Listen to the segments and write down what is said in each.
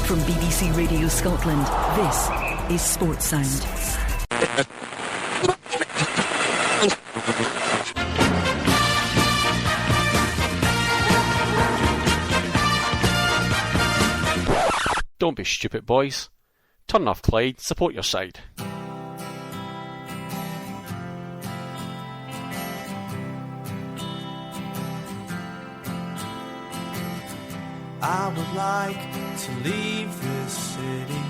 From BBC Radio Scotland, this is Sports Sound. Don't be stupid, boys. Turn off Clyde, support your side. I would like to leave this city.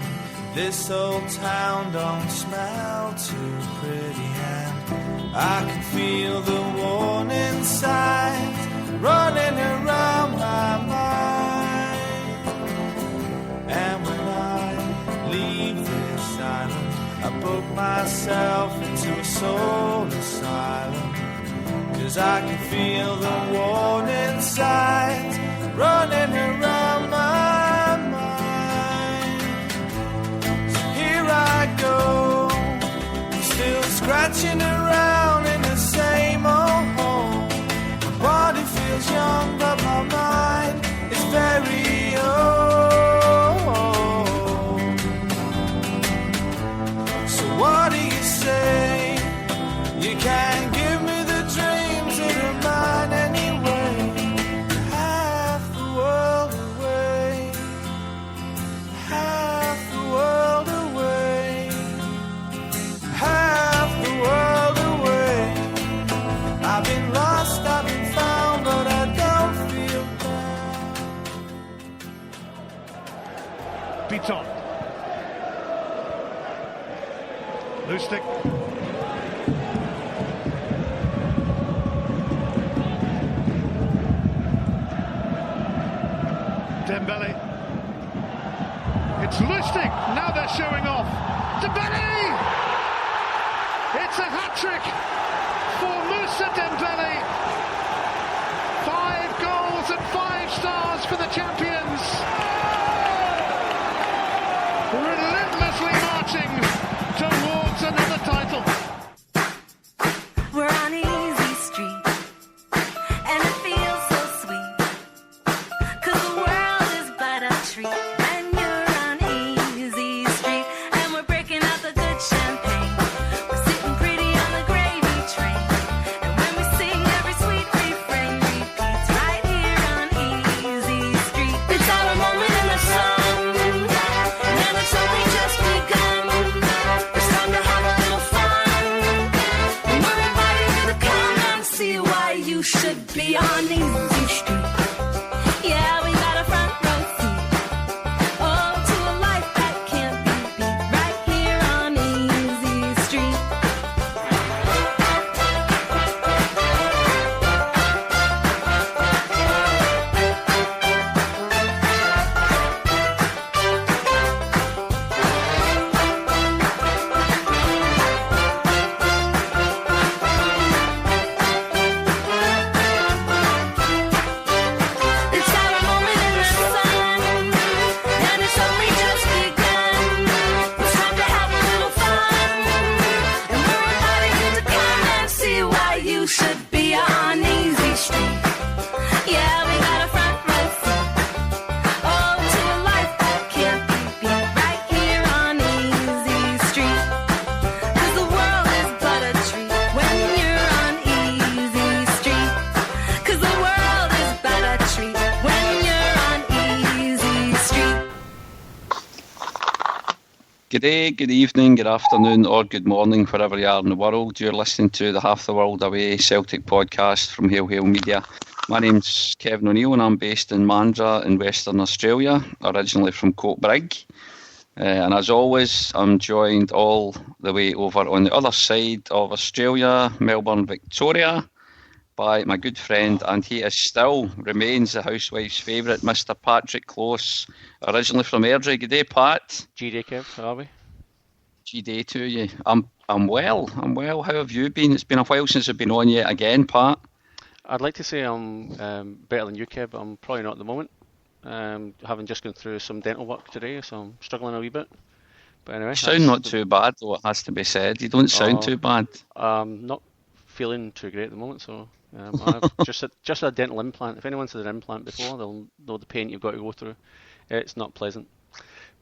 This old town don't smell too pretty, and I can feel the warning signs running around my mind. And when I leave this island, I book myself into a soul asylum, 'cause I can feel the warning signs running around my mind. So here I go, I'm still scratching around in the same old hole. My body feels young, but my mind is very old. So what do you say? You can't give me the dreams that are mine anyway. I've been lost, I've been found, but I don't feel bad. Piton. Lustig. Dembele. It's Lustig. Now they're showing off. Dembele! It's a hat-trick for Moussa Dembele. 5 goals and 5 stars for the champions. Relentlessly marching towards another title. We're on easy street, and it feels so sweet, 'cause the world is but a treat when you're on easy street. And we're breaking out the good champagne, we're sitting pretty on the gravy train, and when we sing every sweet refrain repeats right here on easy street. It's our moment in the sun, and it's only just begun. It's time to have a little fun, and we're inviting you to come and see why you should be on easy street. Yeah, we got a front row seat, oh, to a life that can't be beat, right here on easy street. It's our moment in the sun, and it's only just begun. It's time to have a little fun, and we're inviting you to come and see why you should be on easy street. Yeah, we got a front row seat, oh, to a life that can't be beat, right here on easy street. 'Cause the world is but a treat when you're on easy street. 'Cause the world is but a treat when you're on easy street. Good day, good evening, good afternoon, or good morning, wherever you are in the world. You're listening to the Half the World Away Celtic podcast from Hail Hail Media. My name's Kevin O'Neill and I'm based in Mandurah in Western Australia, originally from Coatbrig. And as always, I'm joined all the way over on the other side of Australia, Melbourne, Victoria, by my good friend, and he is still remains the housewife's favourite, Mr. Patrick Close, originally from Airdrie. Good day, Pat. G-Day, Kev, how are we? G-Day to you. I'm well. How have you been? It's been a while since I've been on yet again, Pat. I'd like to say I'm better than you, Kev, but I'm probably not at the moment. Having just gone through some dental work today, so I'm struggling a wee bit. But anyway, You sound not too bad, though, it has to be said. You don't sound too bad. Not feeling too great at the moment, so I've just had a dental implant. If anyone's had an implant before, they'll know the pain you've got to go through. It's not pleasant.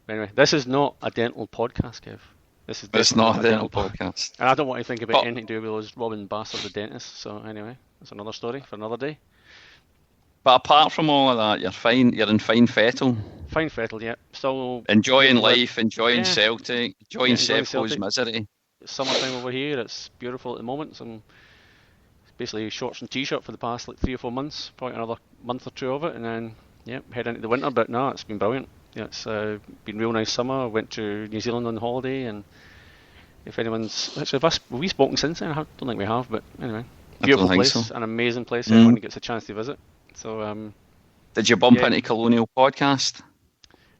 Anyway, this is not a dental podcast, Kev. This is It's definitely not a dental podcast. And I don't want to think about But- anything to do with those Robin Bassett, the dentist. So anyway, that's another story for another day. But apart from all of that, you're fine. You're in fine fettle, Fine fettle, yeah. Still enjoying Yeah. life, enjoying Yeah. Celtic, enjoying enjoying Sevco's Celtic. misery. summertime over here. It's beautiful at the moment. Some basically shorts and t-shirt for the past like 3 or 4 months. Probably another month or two of it, and then head into the winter. But no, it's been brilliant. Yeah, it's been a real nice summer. I went to New Zealand on holiday, and if anyone's actually, have we spoken since then? I don't think we have, but anyway, beautiful think place, so. an amazing place. Mm. Everyone gets a chance to visit. So Did you bump Yeah. into Colonial Podcast?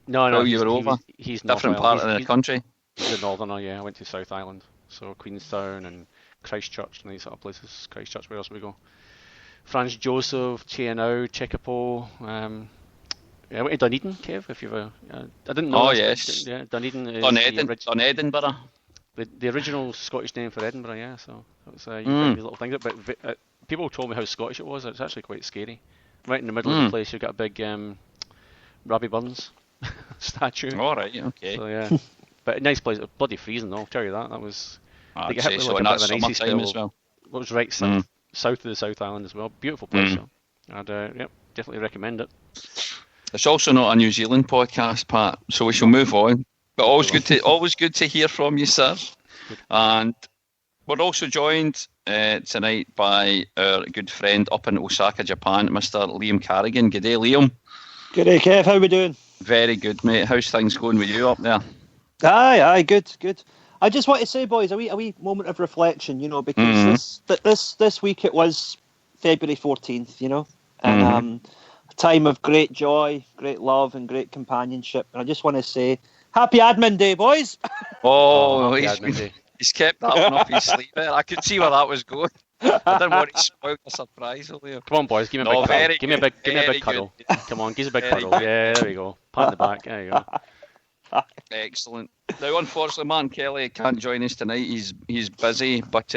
no, While you he's- were over? he's North Different Island. part of the country. He's a northerner, yeah. I went to South Island, so Queenstown and Christchurch and these sort of places. Christchurch, where else we go? Franz Joseph, Chianau, Chekapo. I went to Dunedin, Kev. If you've I didn't know. Oh, this, yes. but, yeah, Dunedin is On Edinburgh. the original Scottish name for Edinburgh. Yeah, so it was, you Mm. find these little things. But people told me how Scottish it was. It's actually quite scary. Right in the middle of the place, you've got a big Robbie Burns statue. All right, okay. So yeah, but a nice place. Bloody freezing though. I'll tell you that. That was. I'd get say hit with so, like and a that's bit of an icy summertime spell. as well. What was right south of the South Island as well. Beautiful place. So. I'd definitely recommend it. It's also not a New Zealand podcast, Pat, so we shall move on. But always good to hear from you, sir. And we're also joined tonight by our good friend up in Osaka, Japan, Mr. Liam Carrigan. Good day, Liam. Good day, Kev. How we doing? Very good, mate. How's things going with you up there? Aye, good. I just want to say, boys, a wee moment of reflection, because this week it was February 14th, and a time of great joy, great love, and great companionship. And I just want to say, Happy Admin Day, boys! Oh, Admin Day. he's kept that one up his sleeve there. I could see where that was going. I didn't want to spoil the surprise, Liam. Come on, boys. Give me a No, big very cuddle. Give me a good, big very cuddle. good. Come on, give us a big Very cuddle. good. Yeah, there we go. Pat in the back. There you go. Excellent. Now, unfortunately, Martin Kelly can't join us tonight. He's busy, but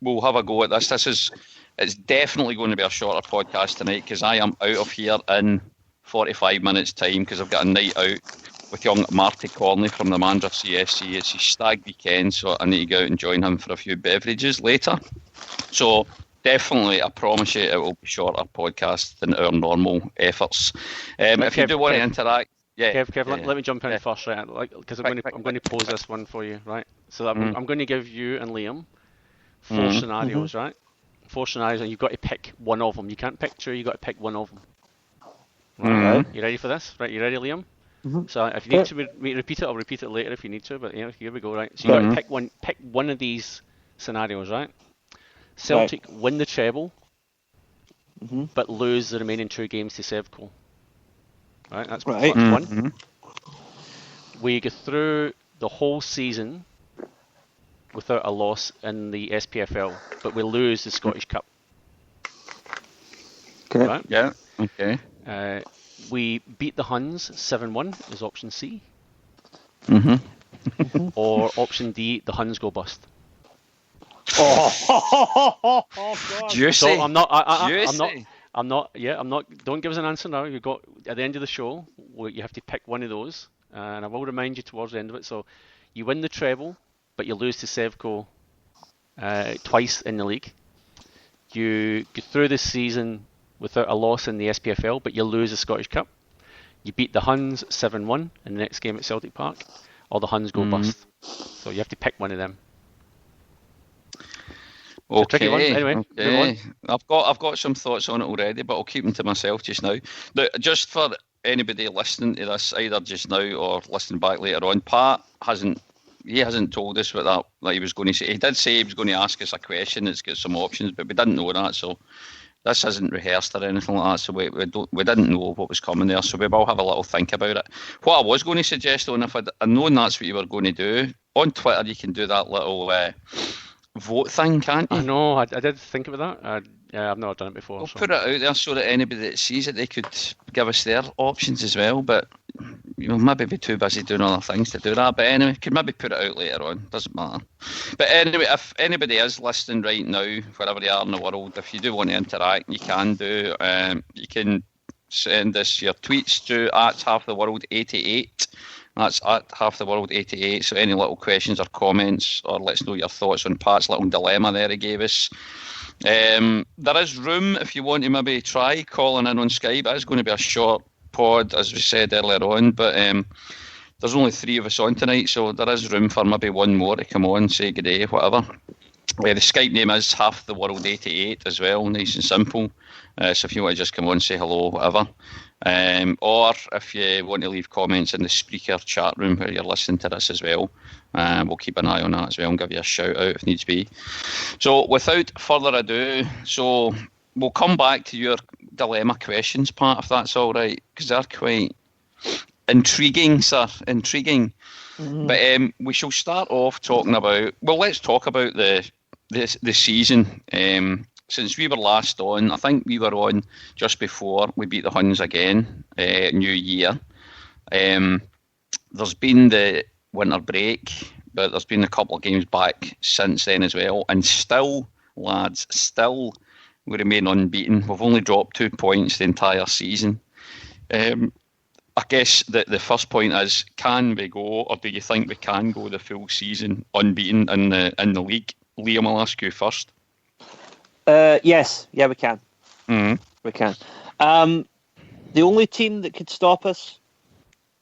we'll have a go at this. It's definitely going to be a shorter podcast tonight because I am out of here in 45 minutes' time because I've got a night out with young Marty Conley from the Mandurah CFC. It's his stag weekend, so I need to go out and join him for a few beverages later. So definitely, I promise you, it will be shorter podcast than our normal efforts. If you do want to interact, Kev, yeah. let me jump in first, right? Because I'm going to pose this one for you, right? So I'm going to give you and Liam 4 scenarios, right? 4 scenarios, and you've got to pick one of them. You can't pick 2. You've got to pick one of them. Right? You ready for this? Right? You ready, Liam? So if you need to repeat it, I'll repeat it later if you need to. But here we go, right? So you got to pick one of these scenarios, right? Celtic win the treble, but lose the remaining 2 games to Sevco. Right, that's first one. We go through the whole season without a loss in the SPFL, but we lose the Scottish Cup. Okay. Right? Yeah, okay. We beat the Huns 7-1 is option C. Mm-hmm. Or option D, the Huns go bust. Oh, God. Juicy. So I'm not. Juicy. I'm not. Don't give us an answer now. You got at the end of the show. You have to pick one of those, and I will remind you towards the end of it. So, you win the treble, but you lose to Sevco twice in the league. You go through the season without a loss in the SPFL, but you lose the Scottish Cup. You beat the Huns 7-1 in the next game at Celtic Park, or the Huns go bust. So you have to pick one of them. Okay. One. Anyway, okay. I've got some thoughts on it already, but I'll keep them to myself just now. Now, just for anybody listening to this, either just now or listening back later on, Pat hasn't told us what that he was going to say. He did say he was going to ask us a question that's got some options, but we didn't know that, so this isn't rehearsed or anything like that. So we didn't know what was coming there, so we will have a little think about it. What I was going to suggest, though, and if I'd known that's what you were going to do, on Twitter you can do that little vote thing, can't you? I know, I did think about that. I've never done it before. We'll so. put it out there so that anybody that sees it, they could give us their options as well, but maybe be too busy doing other things to do that. But anyway, could maybe put it out later on, doesn't matter. But anyway, if anybody is listening right now, wherever they are in the world, if you do want to interact, you can do. You can send us your tweets to @halftheworld88 That's at Half the World 88. So any little questions or comments, or let us know your thoughts on Pat's little dilemma there he gave us. There is room if you want to maybe try calling in on Skype. It is going to be a short pod, as we said earlier on, but there's only 3 of us on tonight, so there is room for maybe one more to come on, say good day, whatever. The Skype name is Half the World 88 as well, nice and simple. So if you want to just come on, say hello, whatever. Or if you want to leave comments in the Spreaker chat room where you're listening to this as well, we'll keep an eye on that as well and give you a shout out if needs be. So without further ado, so we'll come back to your dilemma questions, Pat, if that's all right, because they're quite intriguing, sir. Intriguing. Mm-hmm. But we shall start off talking about. Well, let's talk about the season. Since we were last on, I think we were on just before we beat the Huns again, New Year. There's been the winter break, but there's been a couple of games back since then as well. And still, lads, we remain unbeaten. We've only dropped 2 points the entire season. I guess the first point is, can we go, or do you think we can go the full season unbeaten in the league? Liam, I'll ask you first. Yes, yeah, we can. Mm-hmm. We can. The only team that could stop us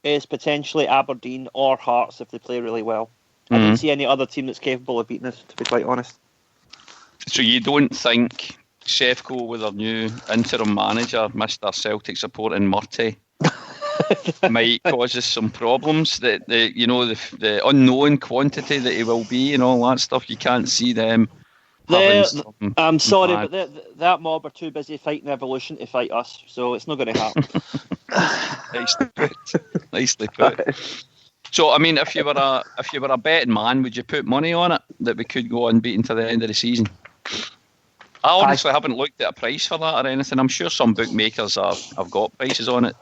is potentially Aberdeen or Hearts if they play really well. I don't see any other team that's capable of beating us, to be quite honest. So you don't think Shefko, with their new interim manager, Mr. Celtic supporting Murty, might cause us some problems? The unknown quantity that he will be and all that stuff, you can't see them. I'm sorry, but that mob are too busy fighting evolution to fight us, so it's not going to happen. Nicely put. So, I mean, if you were a betting man, would you put money on it that we could go unbeaten to the end of the season? I honestly haven't looked at a price for that or anything. I'm sure some bookmakers have got prices on it.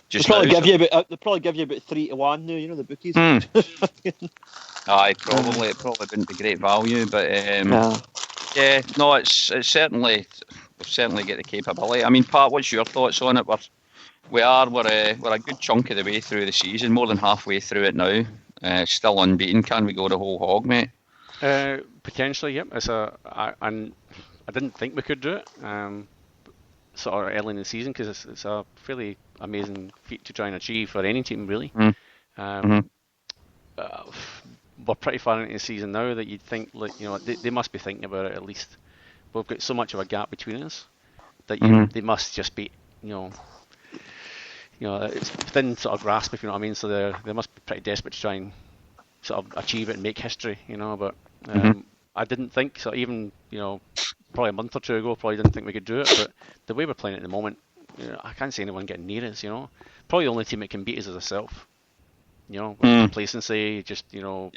They'll probably give you about 3-1 now. You know the bookies. Aye, probably it wouldn't be great value, but it's certainly we've certainly got the capability. I mean, Pat, what's your thoughts on it? We're a good chunk of the way through the season, more than halfway through it now. Still unbeaten. Can we go the whole hog, mate? Potentially, yep. And I didn't think we could do it sort of early in the season, because it's a fairly amazing feat to try and achieve for any team, really. We're pretty far into the season now that you'd think, like, you know, they must be thinking about it at least. We've got so much of a gap between us that they must just be, you know, it's within sort of grasp, if you know what I mean. So they must be pretty desperate to try and sort of achieve it and make history, you know. But I didn't think so. Even, you know, probably a month or two ago, probably didn't think we could do it. But the way we're playing at the moment, you know, I can't see anyone getting near us. You know, probably the only team that can beat us is ourselves. You know, with complacency, just, you know,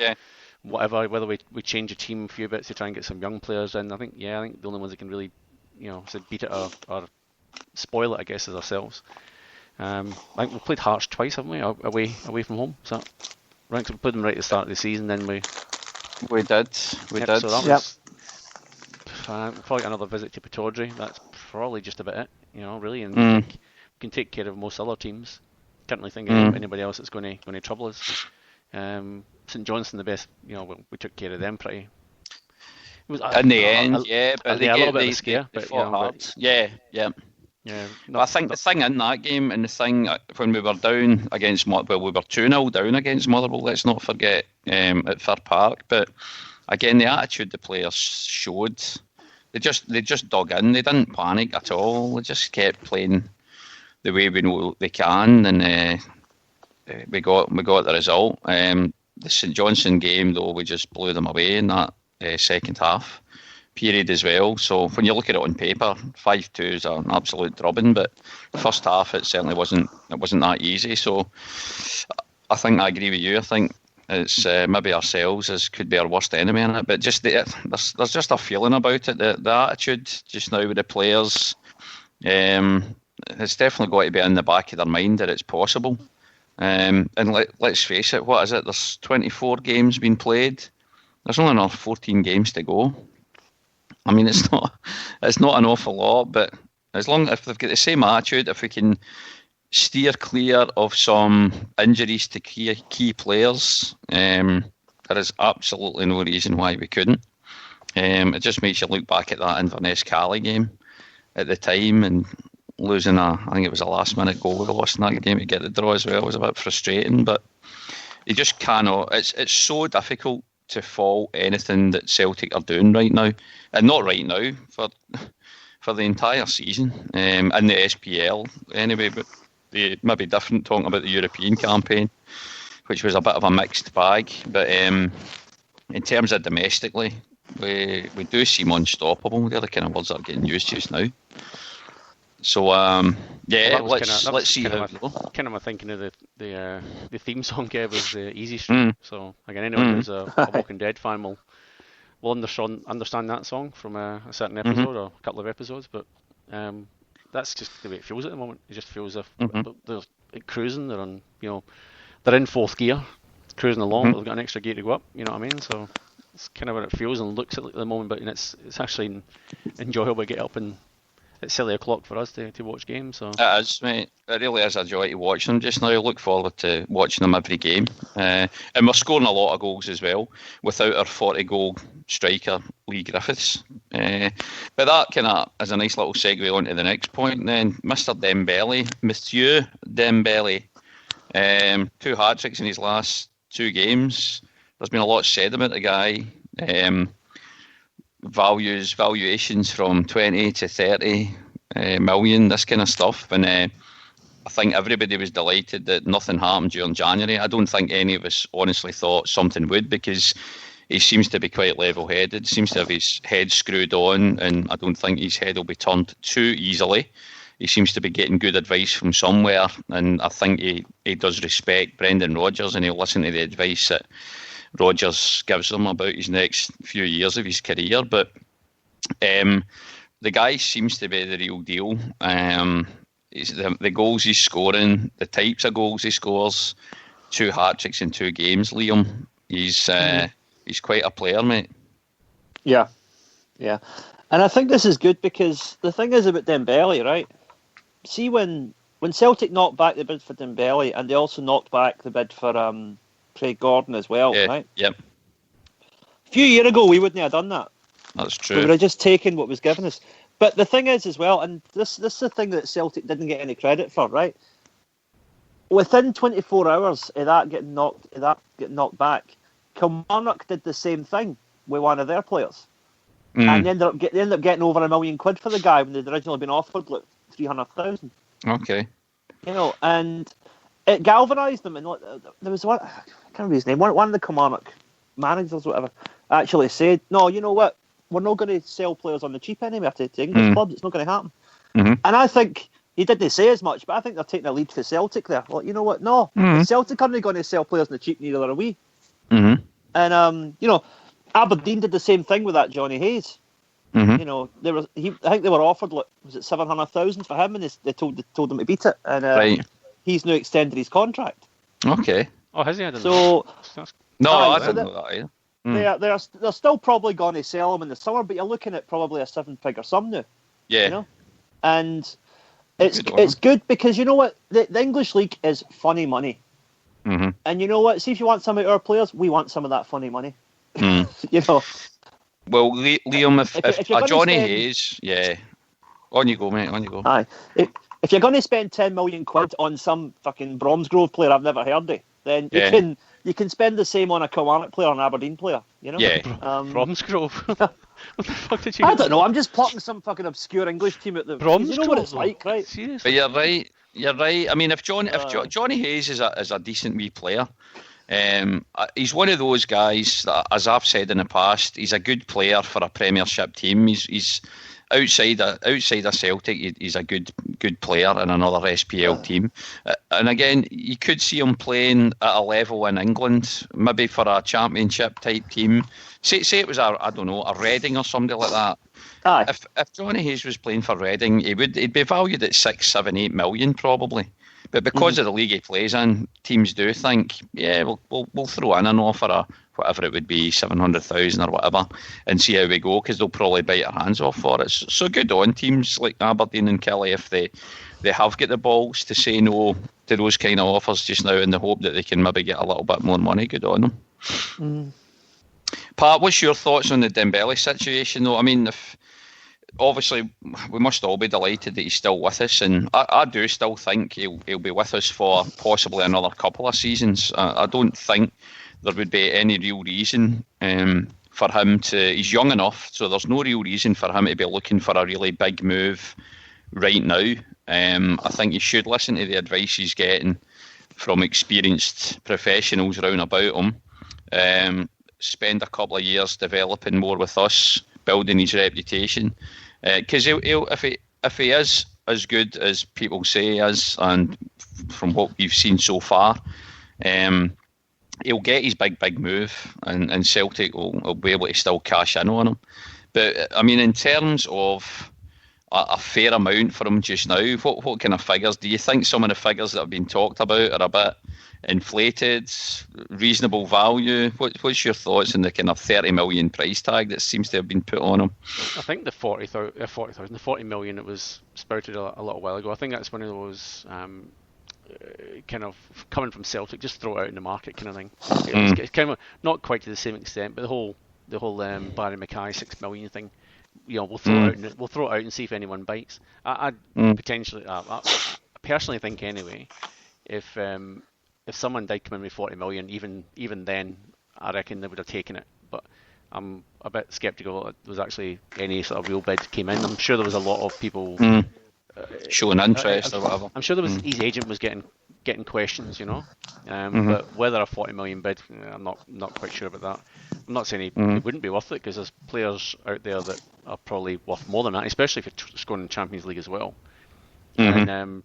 whatever. Whether we change the team a few bits to try and get some young players in, I think the only ones that can really, you know, beat it or spoil it, I guess, is ourselves. I think we played Hearts twice, haven't we? Away from home. So right, so we played them right at the start of the season. Then we did. So that was probably another visit to Pittodrie. That's probably just about it, you know, really. And I think we can take care of most other teams. Can't really think of anybody else that's going to trouble us. St Johnstone, the best, you know, we took care of them pretty. It was, in the end, but a little bit of a scare. But, you know, hard. No, I think the thing in that game, and the thing when we were down against, we were 2-0 down against Motherwell, let's not forget, at Fir Park. But again, the attitude the players showed, they just dug in. They didn't panic at all. They just kept playing the way we know they can, and we got the result. The St Johnstone game, though, we just blew them away in that second half period as well. So when you look at it on paper, 5-2 is an absolute drubbing, but the first half it certainly wasn't that easy. So I think I agree with you. I think it's maybe ourselves as could be our worst enemy in it, but just there's just a feeling about it. The attitude just now with the players, it's definitely got to be in the back of their mind that it's possible. And let's face it, what is it? There's 24 games being played. There's only another 14 games to go. I mean, it's not an awful lot, but as long if they've got the same attitude, if we can steer clear of some injuries to key players. There is absolutely no reason why we couldn't. It just makes you look back at that Inverness Cali game at the time and losing I think it was a last-minute goal we lost in that game to get the draw as well. It was a bit frustrating, but you just cannot. It's so difficult to fault anything that Celtic are doing right now, and not right now for the entire season in the SPL anyway. But they may be different talking about the European campaign, which was a bit of a mixed bag. But in terms of domestically, we do seem unstoppable. They're the kind of words that are getting used just now. So let's see how it goes. Kind of my thinking of the theme song, Kev, was Easy Street. So again, anyone who's a Walking Dead fan will understand that song from a certain episode or a couple of episodes. But that's just the way it feels at the moment. It just feels as if they're cruising. They're on, they're in fourth gear, cruising along. But they've got an extra gear to go up. You know what I mean? So it's kind of what it feels and looks at the moment. But it's actually enjoyable to get up and. It's silly o'clock for us to watch games. So it is, mate. It really is a joy to watch them just now. I look forward to watching them every game. And we're scoring a lot of goals as well without our 40-goal striker, Lee Griffiths. But that kind of is a nice little segue on to the next point then. Monsieur Dembele. 2 hat-tricks in his last 2 games. There's been a lot said about the guy. Valuations from 20 to 30 million, this kind of stuff. And I think everybody was delighted that nothing happened during January. I don't think any of us honestly thought something would, because he seems to be quite level-headed, seems to have his head screwed on, and I don't think his head will be turned too easily. He seems to be getting good advice from somewhere, and I think he does respect Brendan Rodgers, and he'll listen to the advice that Rodgers gives him about his next few years of his career. But the guy seems to be the real deal. The goals he's scoring, the types of goals he scores, 2 hat-tricks in 2 games, Liam. He's quite a player, mate. Yeah. And I think this is good because the thing is about Dembele, right? See, when Celtic knocked back the bid for Dembele, and they also knocked back the bid for Craig Gordon as well, right? Yep. A few years ago, we wouldn't have done that. That's true. We would have just taken what was given us. But the thing is as well, and this is the thing that Celtic didn't get any credit for, right? Within 24 hours of that getting knocked back, Kilmarnock did the same thing with one of their players. And they ended up getting over £1 million for the guy when they'd originally been offered like 300,000. Okay. And it galvanised them. And there was one, I can't remember his name, one of the Kilmarnock managers or whatever, actually said, no, you know what, we're not going to sell players on the cheap anymore to English clubs. It's not going to happen. And I think he didn't say as much, but I think they're taking a lead for Celtic there. Well, you know what? No, Celtic aren't going to sell players on the cheap, neither are we. And Aberdeen did the same thing with that Johnny Hayes. I think they were offered, was it 700,000 for him, and they told him to beat it. And he's now extended his contract. Okay. Oh, has he? I don't know. I didn't know that either. They're still probably going to sell him in the summer, but you're looking at probably a 7-figure sum now. Yeah. And it's good because you know what, the English league is funny money. And you know what, see, if you want some of our players, we want some of that funny money. Well, Liam, if Johnny Hayes, on you go, mate, on you go. Aye, if you're going to spend £10 million on some fucking Bromsgrove player I've never heard of, then you can spend the same on a Kilmarnock player or an Aberdeen player, Yeah. Bromsgrove. What the fuck did you? I don't know. I'm just plucking some fucking obscure English team at the. Bromsgrove. You know what it's like, right? Seriously. But you're right. I mean, if Johnny Hayes is a decent wee player. He's one of those guys that, as I've said in the past, he's a good player for a Premiership team. He's outside of Celtic, he's a good player in another SPL team. And again, you could see him playing at a level in England, maybe for a Championship type team. Say it was a Reading or somebody like that. If Johnny Hayes was playing for Reading, he'd be valued at 6, 7, 8 million probably. But because of the league he plays in, teams do think, yeah, we'll throw in an offer of whatever it would be, 700,000 or whatever, and see how we go, because they'll probably bite their hands off for it. So good on teams like Aberdeen and Kelly if they have got the balls to say no to those kind of offers just now in the hope that they can maybe get a little bit more money. Good on them. Pat, what's your thoughts on the Dembele situation though? I mean, obviously we must all be delighted that he's still with us, and I do still think he'll be with us for possibly another couple of seasons. I don't think there would be any real reason for him to... He's young enough, so there's no real reason for him to be looking for a really big move right now. I think he should listen to the advice he's getting from experienced professionals around about him. Spend a couple of years developing more with us, building his reputation. Because if he is as good as people say he is, and from what we've seen so far, he'll get his big move, and Celtic will be able to still cash in on him. But I mean, in terms of a fair amount for him just now, what kind of figures do you think? Some of the figures that have been talked about are a bit inflated, reasonable value? What's your thoughts on the kind of 30 million price tag that seems to have been put on him? I think the 40 million, it was spouted a little while ago. I think that's one of those kind of coming from Celtic, just throw it out in the market kind of thing. It's kind of not quite to the same extent, but the whole Barry Mackay 6 million thing. You know, we'll throw it out and see if anyone bites. I personally think anyway, if someone did come in with 40 million, even then, I reckon they would have taken it. But I'm a bit sceptical that there was actually any sort of real bid came in. I'm sure there was a lot of people showing interest or whatever. I'm sure there was his agent was getting questions, you know. But whether a 40 million bid, I'm not quite sure about that. I'm not saying he wouldn't be worth it, because there's players out there that are probably worth more than that, especially if you're scoring in the Champions League as well. And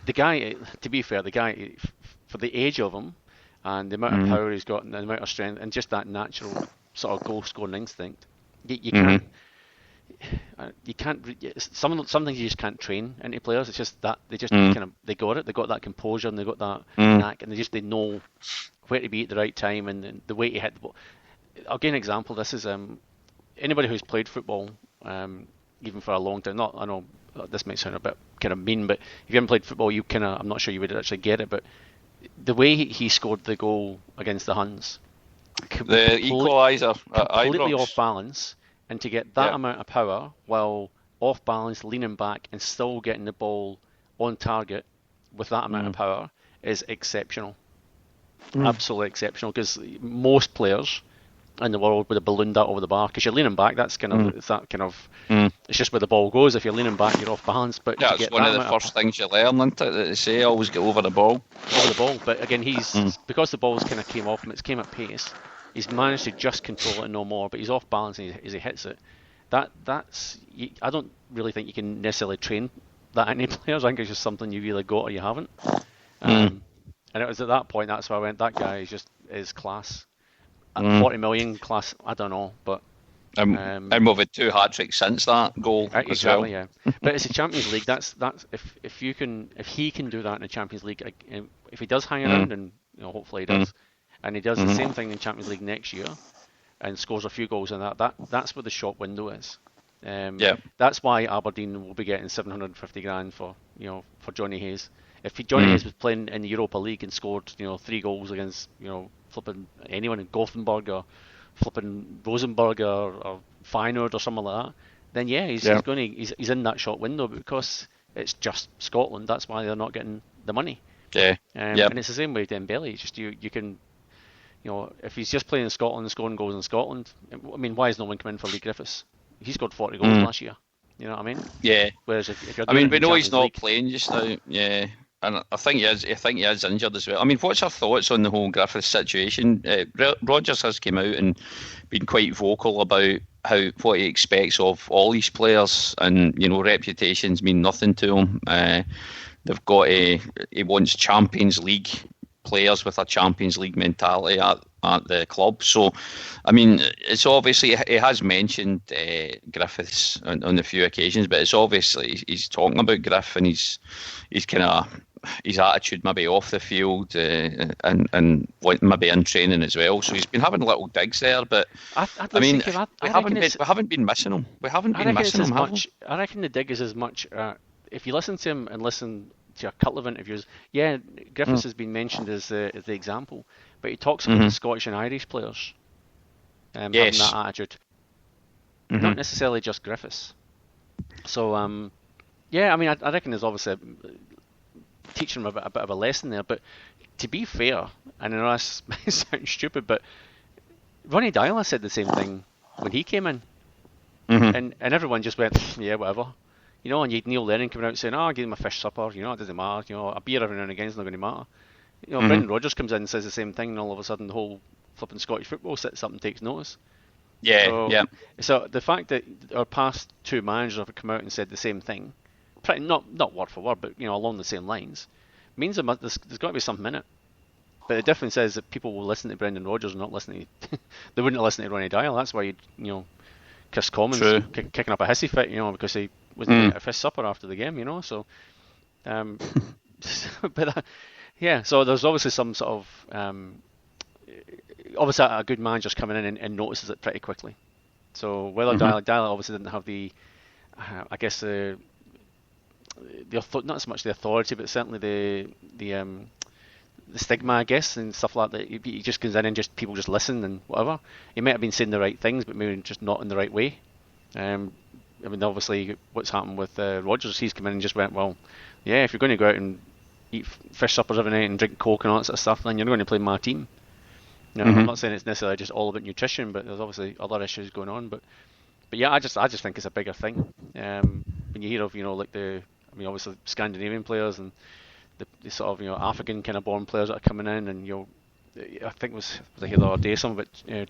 the guy, to be fair, for the age of him and the amount of power he's got and the amount of strength and just that natural sort of goal scoring instinct, you can't. Some things you just can't train into players. It's just that they just they got it. They got that composure and they got that knack, and they know where to be at the right time and the way to hit the ball. I'll give an example. This is anybody who's played football, even for a long time. I know this might sound a bit kind of mean, but if you haven't played football, I'm not sure you would actually get it. But the way he scored the goal against the Huns, the equaliser, completely off balance. And to get that amount of power while off balance, leaning back, and still getting the ball on target with that amount of power is exceptional. Absolutely exceptional, because most players in the world would have ballooned that over the bar. Because you're leaning back, that's kind of it's just where the ball goes. If you're leaning back, you're off balance. But it's one of the first things you learn, isn't it? That they say always get over the ball. But again, he's because the balls kind of came off him. It came at pace. He's managed to just control it and no more, but he's off balance as he hits it. That's I don't really think you can necessarily train that into players. I think it's just something you've either got or you haven't. And it was at that point that's why I went, that guy is class. At 40 million class, I don't know, but and we've had 2 hat-tricks since that goal. Exactly, as well. But it's a Champions League. That's if he can do that in the Champions League, if he does hang around, and hopefully he does. And he does the same thing in Champions League next year and scores a few goals in that's where the shop window is. That's why Aberdeen will be getting 750 grand for Johnny Hayes. If Johnny Hayes was playing in the Europa League and scored 3 goals against flipping anyone in Gothenburg or flipping Rosenborg or Feyenoord or something like that, then he's in that shop window. But because it's just Scotland, that's why they're not getting the money. And it's the same way with Dembele. It's just you can. If he's just playing in Scotland and scoring goals in Scotland, I mean, why has no one come in for Lee Griffiths? He scored 40 goals last year. You know what I mean? Yeah. Whereas if you're we know he's not playing just now. Yeah. And I think he is injured as well. I mean, what's your thoughts on the whole Griffiths situation? Rodgers has come out and been quite vocal about what he expects of all these players, and reputations mean nothing to him. He wants Champions League players with a Champions League mentality at the club. So, I mean, it's obviously, he has mentioned Griffiths on a few occasions, but it's obviously he's talking about Griff, and he's kind of his attitude maybe off the field and maybe in training as well. So he's been having little digs there, but we haven't been missing him. We haven't been missing him. I reckon the dig is as much. If you listen to him and listen to a couple of interviews, yeah, Griffiths has been mentioned as the example, but he talks about the Scottish and Irish players having that attitude, not necessarily just Griffiths. So yeah, I mean, I reckon there's obviously teaching him a bit of a lesson there. But to be fair, and I know this might sound stupid, but Ronny Deila said the same thing when he came in, and everyone just went, yeah, whatever. You know, and you had Neil Lennon coming out saying, "Oh, give him a fish supper. You know, it doesn't matter. You know, a beer every now and again is not going to matter." You know, Brendan Rodgers comes in and says the same thing, and all of a sudden the whole flipping Scottish football sits up and takes notice. Yeah, So the fact that our past two managers have come out and said the same thing, pretty not word for word, but you know, along the same lines, means there's got to be something in it. But the difference is that people will listen to Brendan Rodgers and not listen to they wouldn't listen to Ronny Deila. That's why Chris Commons kicking up a hissy fit, you know, because he wasn't at a fish supper after the game, you know. So, but yeah, so there's obviously some sort of obviously a good manager's coming in and notices it pretty quickly. So whether Deila obviously didn't have the, I guess the not so much the authority, but certainly the stigma, I guess, and stuff like that. He just comes in and just people just listen and whatever. He might have been saying the right things, but maybe just not in the right way. I mean, obviously, what's happened with Rodgers, he's come in and just went, well, yeah, if you're going to go out and eat fish suppers every night and drink Coke and all that sort of stuff, then you're going to play my team. You know, I'm not saying it's necessarily just all about nutrition, but there's obviously other issues going on. But yeah, I just think it's a bigger thing. When you hear of, like obviously Scandinavian players and the sort of African kind of born players that are coming in, and I think was I hear the other day something about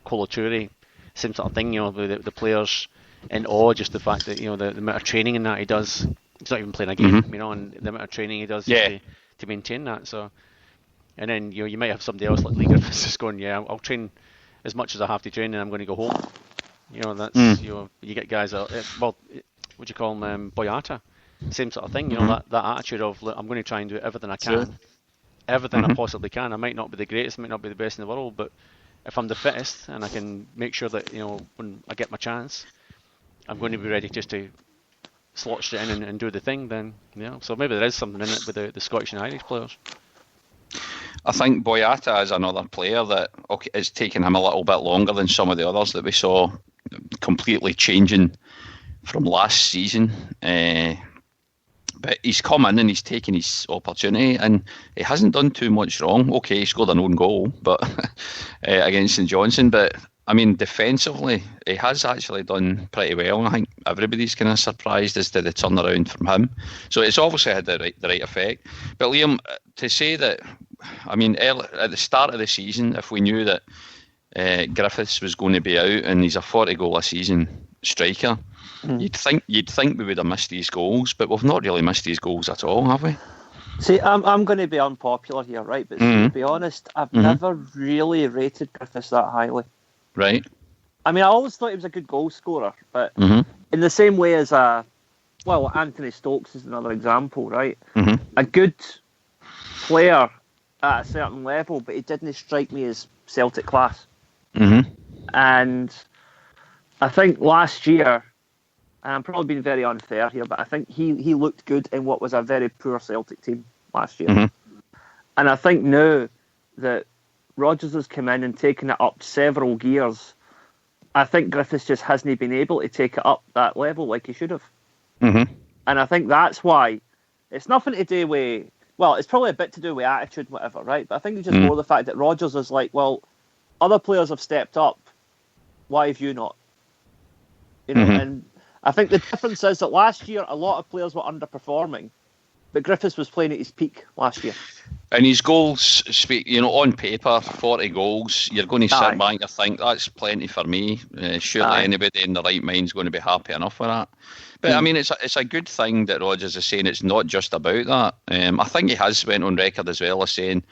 Kolo Toure, same sort of thing. The players in awe, just the fact that the amount of training in that he does. He's not even playing a game, and the amount of training he does to maintain that. So, and then you might have somebody else like Lee Griffiths just going, yeah, I'll train as much as I have to train, and I'm going to go home. That's you get guys what do you call him, Boyata, same sort of thing. That attitude of, look, I'm going to try and do everything I can, everything I possibly can. I might not be the greatest, might not be the best in the world, but if I'm the fittest and I can make sure that when I get my chance, I'm going to be ready just to slot straight in and do the thing. Then so maybe there is something in it with the Scottish and Irish players. I think Boyata is another player that it's taken him a little bit longer than some of the others that we saw completely changing from last season. But he's come in and he's taken his opportunity, and he hasn't done too much wrong. Okay, he scored an own goal, but against St Johnstone. But I mean, defensively, he has actually done pretty well. I think everybody's kind of surprised as to the turnaround from him. So it's obviously had the right effect. But Liam, to say that, I mean, at the start of the season, if we knew that Griffiths was going to be out and he's a 40-goal-a-season striker, you'd think we would have missed these goals, but we've not really missed these goals at all, have we? See, I'm going to be unpopular here, right? But to be honest, I've never really rated Griffiths that highly. Right. I mean, I always thought he was a good goal scorer, but in the same way as Anthony Stokes is another example, right? A good player at a certain level, but he didn't strike me as Celtic class. And I think last year, and I'm probably being very unfair here, but I think he looked good in what was a very poor Celtic team last year. And I think now that Rodgers has come in and taken it up several gears, I think Griffiths just hasn't been able to take it up that level like he should have. And I think that's why it's nothing to do with, well, it's probably a bit to do with attitude and whatever, right? But I think it's just more the fact that Rodgers is like, well, other players have stepped up, why have you not? And I think the difference is that last year a lot of players were underperforming, but Griffiths was playing at his peak last year. And his goals speak, on paper, 40 goals, you're going to sit back and think, that's plenty for me. Surely anybody in the right mind is going to be happy enough with that. But I mean, it's a good thing that Rodgers is saying it's not just about that. I think he has went on record as well as saying,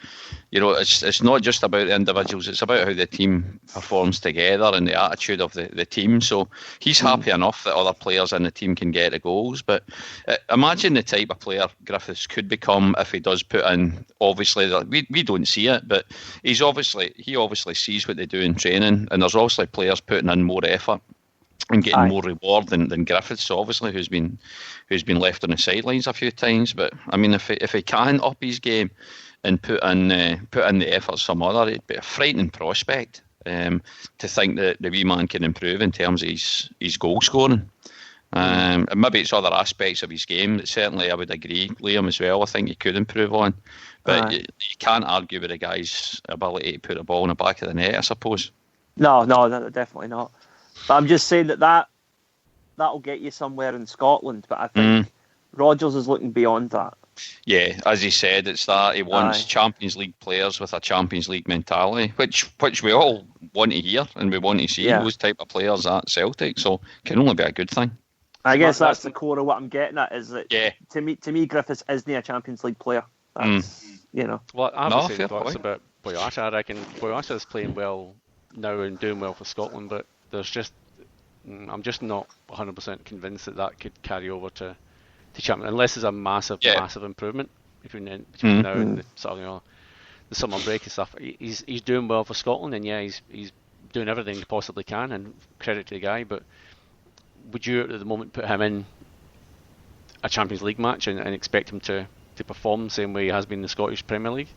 it's not just about the individuals, it's about how the team performs together and the attitude of the team. So he's happy enough that other players in the team can get the goals. But imagine the type of player Griffiths could become if he does put in, obviously, we don't see it, but he obviously sees what they do in training, and there's obviously players putting in more effort and getting more reward than Griffiths, obviously, who's been left on the sidelines a few times. But I mean, if he can up his game and put in the effort some other, it'd be a frightening prospect to think that the wee man can improve in terms of his goal scoring. And maybe it's other aspects of his game that certainly I would agree, Liam, as well. I think he could improve on, but you can't argue with a guy's ability to put a ball in the back of the net, I suppose. No, definitely not. But I'm just saying that'll get you somewhere in Scotland. But I think Rodgers is looking beyond that. Yeah, as he said, it's that he wants Champions League players with a Champions League mentality, which we all want to hear and we want to see those type of players at Celtic. So it can only be a good thing. I guess that's the core of what I'm getting at. Is that to me, Griffiths isn't a Champions League player. That's Well, I have the same thoughts about Boyata. I reckon Boyata is playing well now and doing well for Scotland, but I'm just not 100% convinced that could carry over to Champions, unless there's a massive improvement between now and the sort of, the summer break and stuff. He's doing well for Scotland, and he's doing everything he possibly can, and credit to the guy. But would you at the moment put him in a Champions League match and expect him to perform the same way he has been in the Scottish Premier League?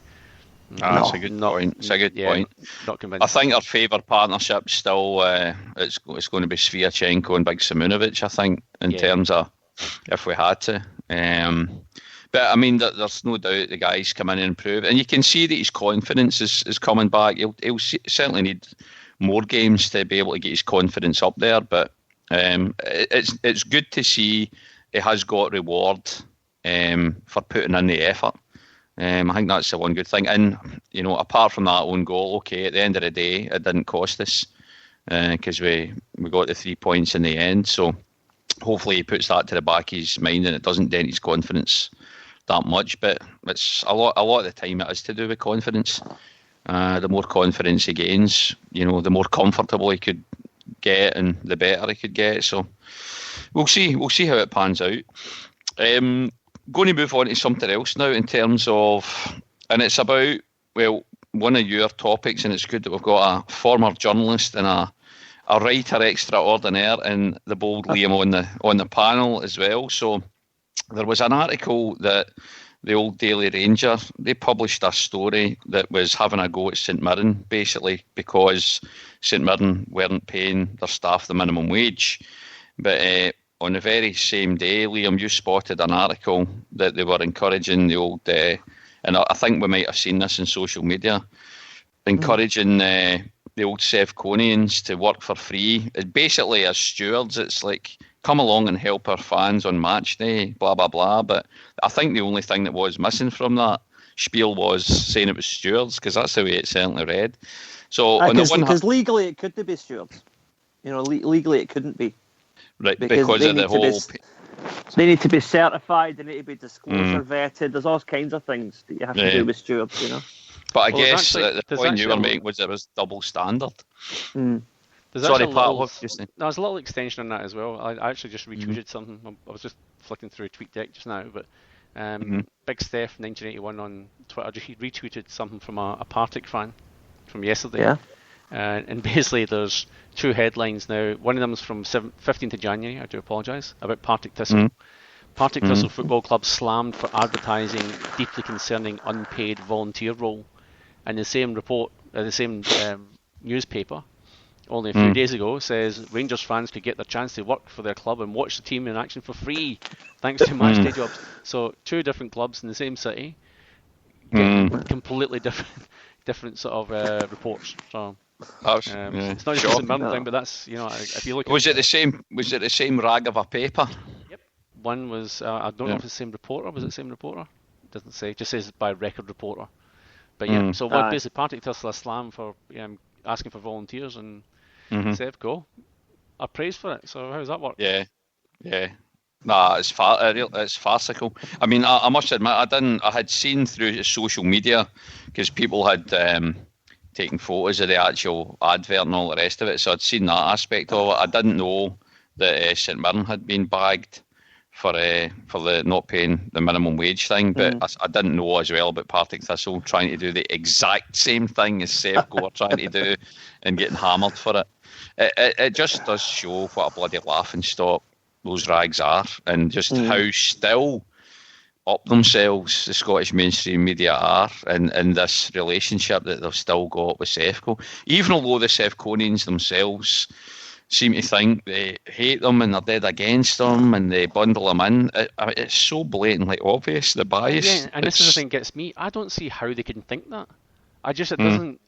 That's a good point. It's a good point. Not convinced. I think our favoured partnership still it's going to be Sviatchenko and Big Simunovic, I think, in terms of if we had to. But I mean, there's no doubt the guy's come in and improved, and you can see that his confidence is coming back. He'll certainly need more games to be able to get his confidence up there. But it's good to see he has got reward for putting in the effort. I think that's the one good thing. And, apart from that own goal, okay, at the end of the day, it didn't cost us because we got the 3 points in the end. So hopefully he puts that to the back of his mind and it doesn't dent his confidence that much. But it's a lot of the time it is to do with confidence. The more confidence he gains, the more comfortable he could get and the better he could get. So we'll see how it pans out. Going to move on to something else now in terms of, and it's about, one of your topics, and it's good that we've got a former journalist and a writer extraordinaire in the bold Liam on the panel as well. So there was an article that the old Daily Ranger, they published a story that was having a go at St Mirren, basically because St Mirren weren't paying their staff the minimum wage. But on the very same day, Liam, you spotted an article that they were encouraging the old, and I think we might have seen this in social media, encouraging the old Sevconians to work for free. Basically, as stewards, it's like, come along and help our fans on match day, blah, blah, blah. But I think the only thing that was missing from that spiel was saying it was stewards, because that's the way it certainly read. So because legally it couldn't be stewards. Legally it couldn't be. Right, because of the whole... They need to be certified, they need to be disclosure vetted. There's all kinds of things that you have to do with stewards, But I guess the point you were making was it was double standard. Sorry, Pat, what did you say? There's a little extension on that as well. I actually just retweeted something. I was just flicking through TweetDeck just now, but Big Steph 1981 on Twitter, he retweeted something from a Partick fan from yesterday. Yeah. And basically there's two headlines now. One of them is from 15th of January, I do apologise, about Partick Thistle. Partick Thistle Football Club slammed for advertising deeply concerning unpaid volunteer role. And the same report, the same newspaper, only a few days ago, says Rangers fans could get their chance to work for their club and watch the team in action for free, thanks to match day jobs. So two different clubs in the same city, completely different sort of reports. So it's not just a Mirren thing, but that's if you look. Was it the same rag of a paper? Yep. One was I don't know if it's the same reporter. Was it the same reporter? It doesn't say. It just says by record reporter. But yeah, so basically Partick Thistle slam for asking for volunteers, and Sevco are praised for it. So how does that work? Yeah. Nah, it's farcical. I mean, I must admit, I had seen through social media because people had taken photos of the actual advert and all the rest of it. So I'd seen that aspect of it. I didn't know that St Mirren had been bagged for the not paying the minimum wage thing, but I didn't know as well about Partick Thistle trying to do the exact same thing as Sevco are trying to do and getting hammered for it. It just does show what a bloody laughing stock those rags are, and just how still up themselves the Scottish mainstream media are, and this relationship that they've still got with Sevco. Even although the Sevconians themselves seem to think they hate them and they're dead against them and they bundle them in, it's so blatantly obvious, the bias. Yeah, and this is the thing that gets me. I don't see how they can think that. It doesn't,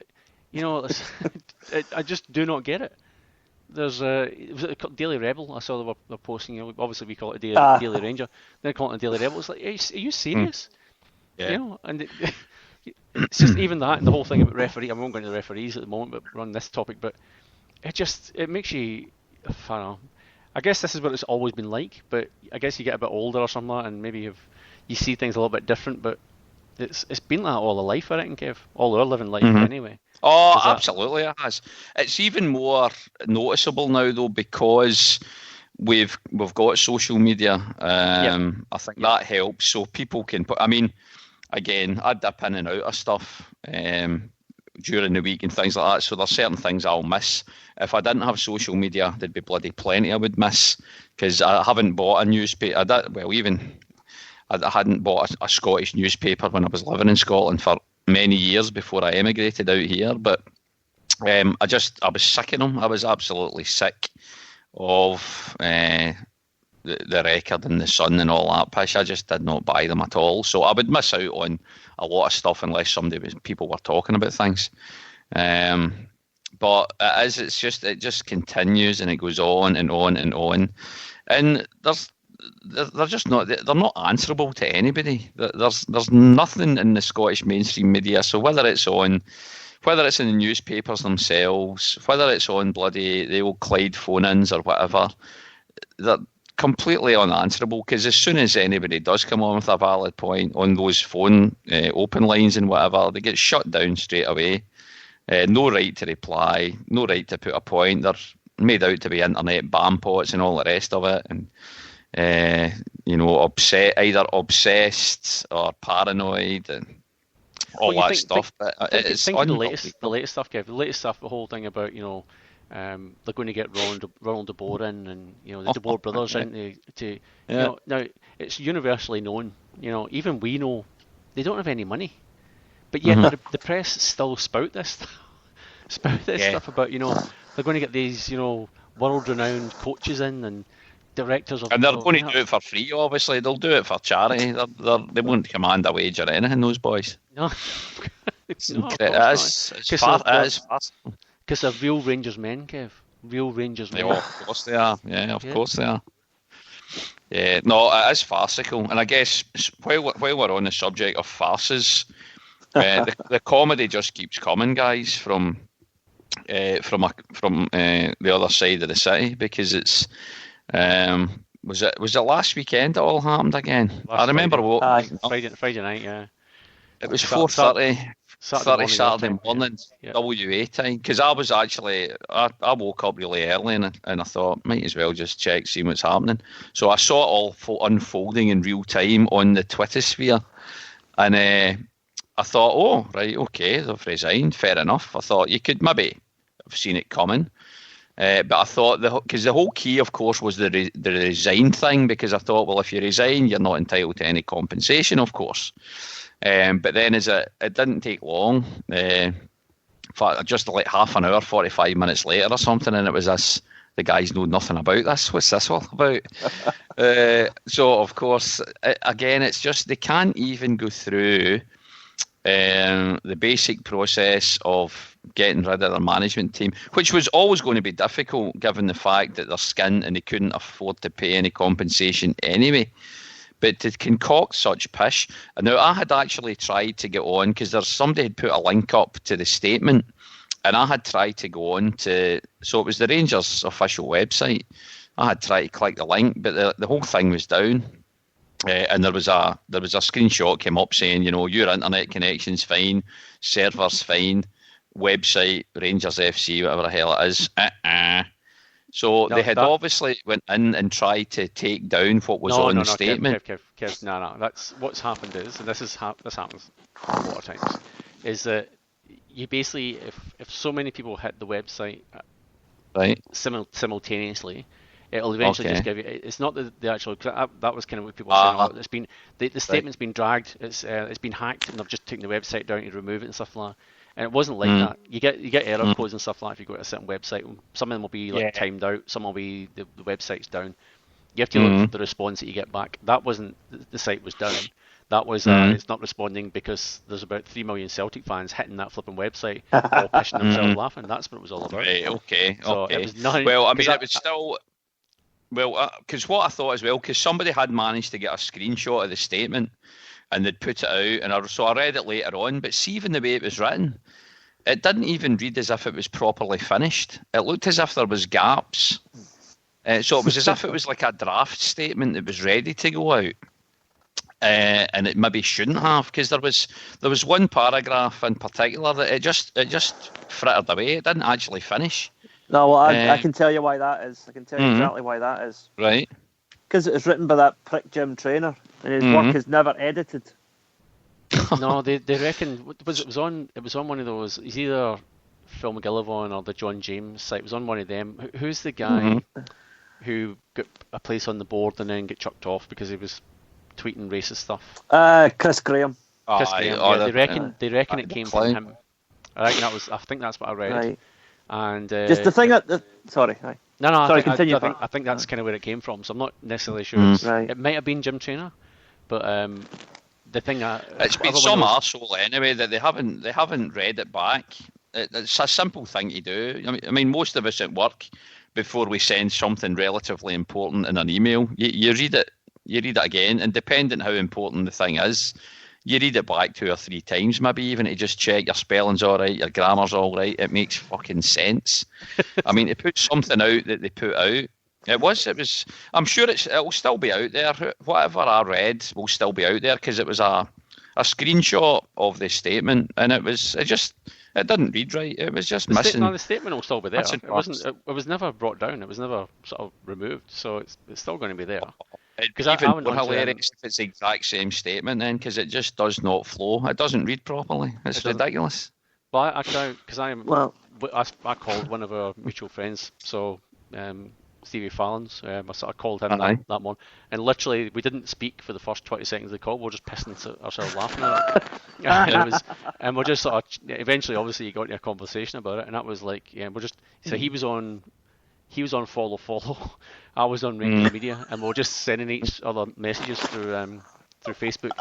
I just do not get it. There's was it Daily Rebel? I saw they were posting. Obviously, we call it a Daily Ranger. They're calling it a Daily Rebel. It's like, are you serious? Yeah. And it's just even that, and the whole thing about referee. I won't go into the referees at the moment, but we're on this topic. But it makes you. I don't know. I guess this is what it's always been like. But I guess you get a bit older or something like that, and maybe you see things a little bit different. But it's been like that all the life, I reckon, Kev. All our living life, anyway. Oh, absolutely, it has. It's even more noticeable now, though, because we've got social media. I think that helps, so people can put. I mean, again, I dip in and out of stuff during the week and things like that. So there's certain things I'll miss. If I didn't have social media, there'd be bloody plenty I would miss, because I haven't bought a newspaper. I hadn't bought a Scottish newspaper when I was living in Scotland for many years before I emigrated out here, but I was sick of them. I was absolutely sick of the Record and the Sun and all that pish. I just did not buy them at all, so I would miss out on a lot of stuff unless people were talking about things. But it just continues and it goes on and on and on, and they're just not. They're not answerable to anybody. There's nothing in the Scottish mainstream media. So whether it's in the newspapers themselves, whether it's on bloody the old Clyde phone-ins or whatever, they're completely unanswerable. Because as soon as anybody does come on with a valid point on those phone open lines and whatever, they get shut down straight away. No right to reply, no right to put a point. They're made out to be internet bampots and all the rest of it, and either obsessed or paranoid and all that stuff. Think of the latest stuff, Kev. The latest stuff, the whole thing about they're going to get Ronald de Boer in, and the de Boer brothers in to now it's universally known. Even we know they don't have any money, but yet the press still spout this stuff about they're going to get these world-renowned coaches in and directors of, and they're going to do it for free. Obviously, they'll do it for charity. They won't command a wage or anything. Those boys. No, it's fast. Because they're real Rangers men, Kev. Real Rangers men. Yeah, of course they are. Yeah, of course they are. Yeah, no, it is farcical. And I guess while we're on the subject of farces, the comedy just keeps coming, guys, from the other side of the city, because it's. Was it last weekend it all happened again? I remember Friday night, yeah. It was 4:30 Saturday morning, WA time. Because I was actually, I woke up really early and I thought, might as well just check, see what's happening. So I saw it all unfolding in real time on the Twitter sphere. And I thought, oh, right, okay, they've resigned, fair enough. I thought you could maybe have seen it coming. But I thought, because the whole key, of course, was the resign thing, because I thought, well, if you resign, you're not entitled to any compensation, of course. But then it didn't take long. In fact, just like half an hour, 45 minutes later or something, and it was this, the guys know nothing about this. What's this all about? So, of course, again, it's just they can't even go through the basic process of getting rid of their management team, which was always going to be difficult given the fact that they're skint and they couldn't afford to pay any compensation anyway. But to concoct such pish, and now I had actually tried to get on, because somebody had put a link up to the statement, and I had tried to go on to, so it was the Rangers official website, I had tried to click the link, but the whole thing was down. And there was a screenshot came up saying, your internet connection's fine, server's fine, website Rangers FC, whatever the hell it is. So they had obviously went in and tried to take down what was on the statement. Kev, no. That's what's happened is, and this happens a lot of times, is that you basically, if so many people hit the website right simultaneously, it'll eventually just give you. It's not the actual. That was kind of what people were saying. It's been the statement's been dragged. It's been hacked, and they've just taken the website down to remove it and stuff like that. And it wasn't like that. You get error codes and stuff like that if you go to a certain website. Some of them will be timed out. Some will be the website's down. You have to look for the response that you get back. That wasn't the site was down. That was it's not responding because there's about 3 million Celtic fans hitting that flipping website, all pissing themselves laughing. That's what it was all about. Right. Okay. So okay. It was nothing, well, I mean, it was still. Well, because what I thought as well, because somebody had managed to get a screenshot of the statement and they'd put it out, and so I read it later on, but see, even the way it was written, it didn't even read as if it was properly finished. It looked as if there was gaps. So it was as if it was like a draft statement that was ready to go out. And it maybe shouldn't have, because there was one paragraph in particular that it just frittered away. It didn't actually finish. No, well, I can tell you why that is. I can tell you exactly why that is. Right. Because it was written by that prick Jim Traynor, and his work is never edited. No, they reckon it was on one of those. It's either Phil McGillivray or the John James site. It was on one of them. Who's the guy who got a place on the board and then get chucked off because he was tweeting racist stuff? Chris Graham. Chris Graham. They reckon it came from him. I think that's what I read. Right. And just the thing that sorry. No. Sorry, continue. I think that's kind of where it came from. So I'm not necessarily sure. It might have been Jim Traynor, but the thing it's been some arsehole anyway that they haven't read it back. It's a simple thing to do. I mean, most of us at work, before we send something relatively important in an email, you read it again, and depending how important the thing is, you read it back 2 or 3 times, maybe even to just check your spelling's all right, your grammar's all right. It makes fucking sense. I mean, to put something out that they put out, it was. I'm sure it'll still be out there. Whatever I read will still be out there, because it was a screenshot of the statement, and it didn't read right. It was just missing. The statement will still be there. It was never brought down. It was never sort of removed. So it's still going to be there. Because even more hilarious if it's the exact same statement then, because it just does not flow. It doesn't read properly. It's ridiculous. Well, I called one of our mutual friends, so Stevie Fallon's. I sort of called him that one, and literally we didn't speak for the first 20 seconds of the call. We were just pissing ourselves laughing at it. And we're just sort of eventually, obviously, you got into a conversation about it, and that was like, so he was on follow. I was on Rangers Media, and we were just sending each other messages through Facebook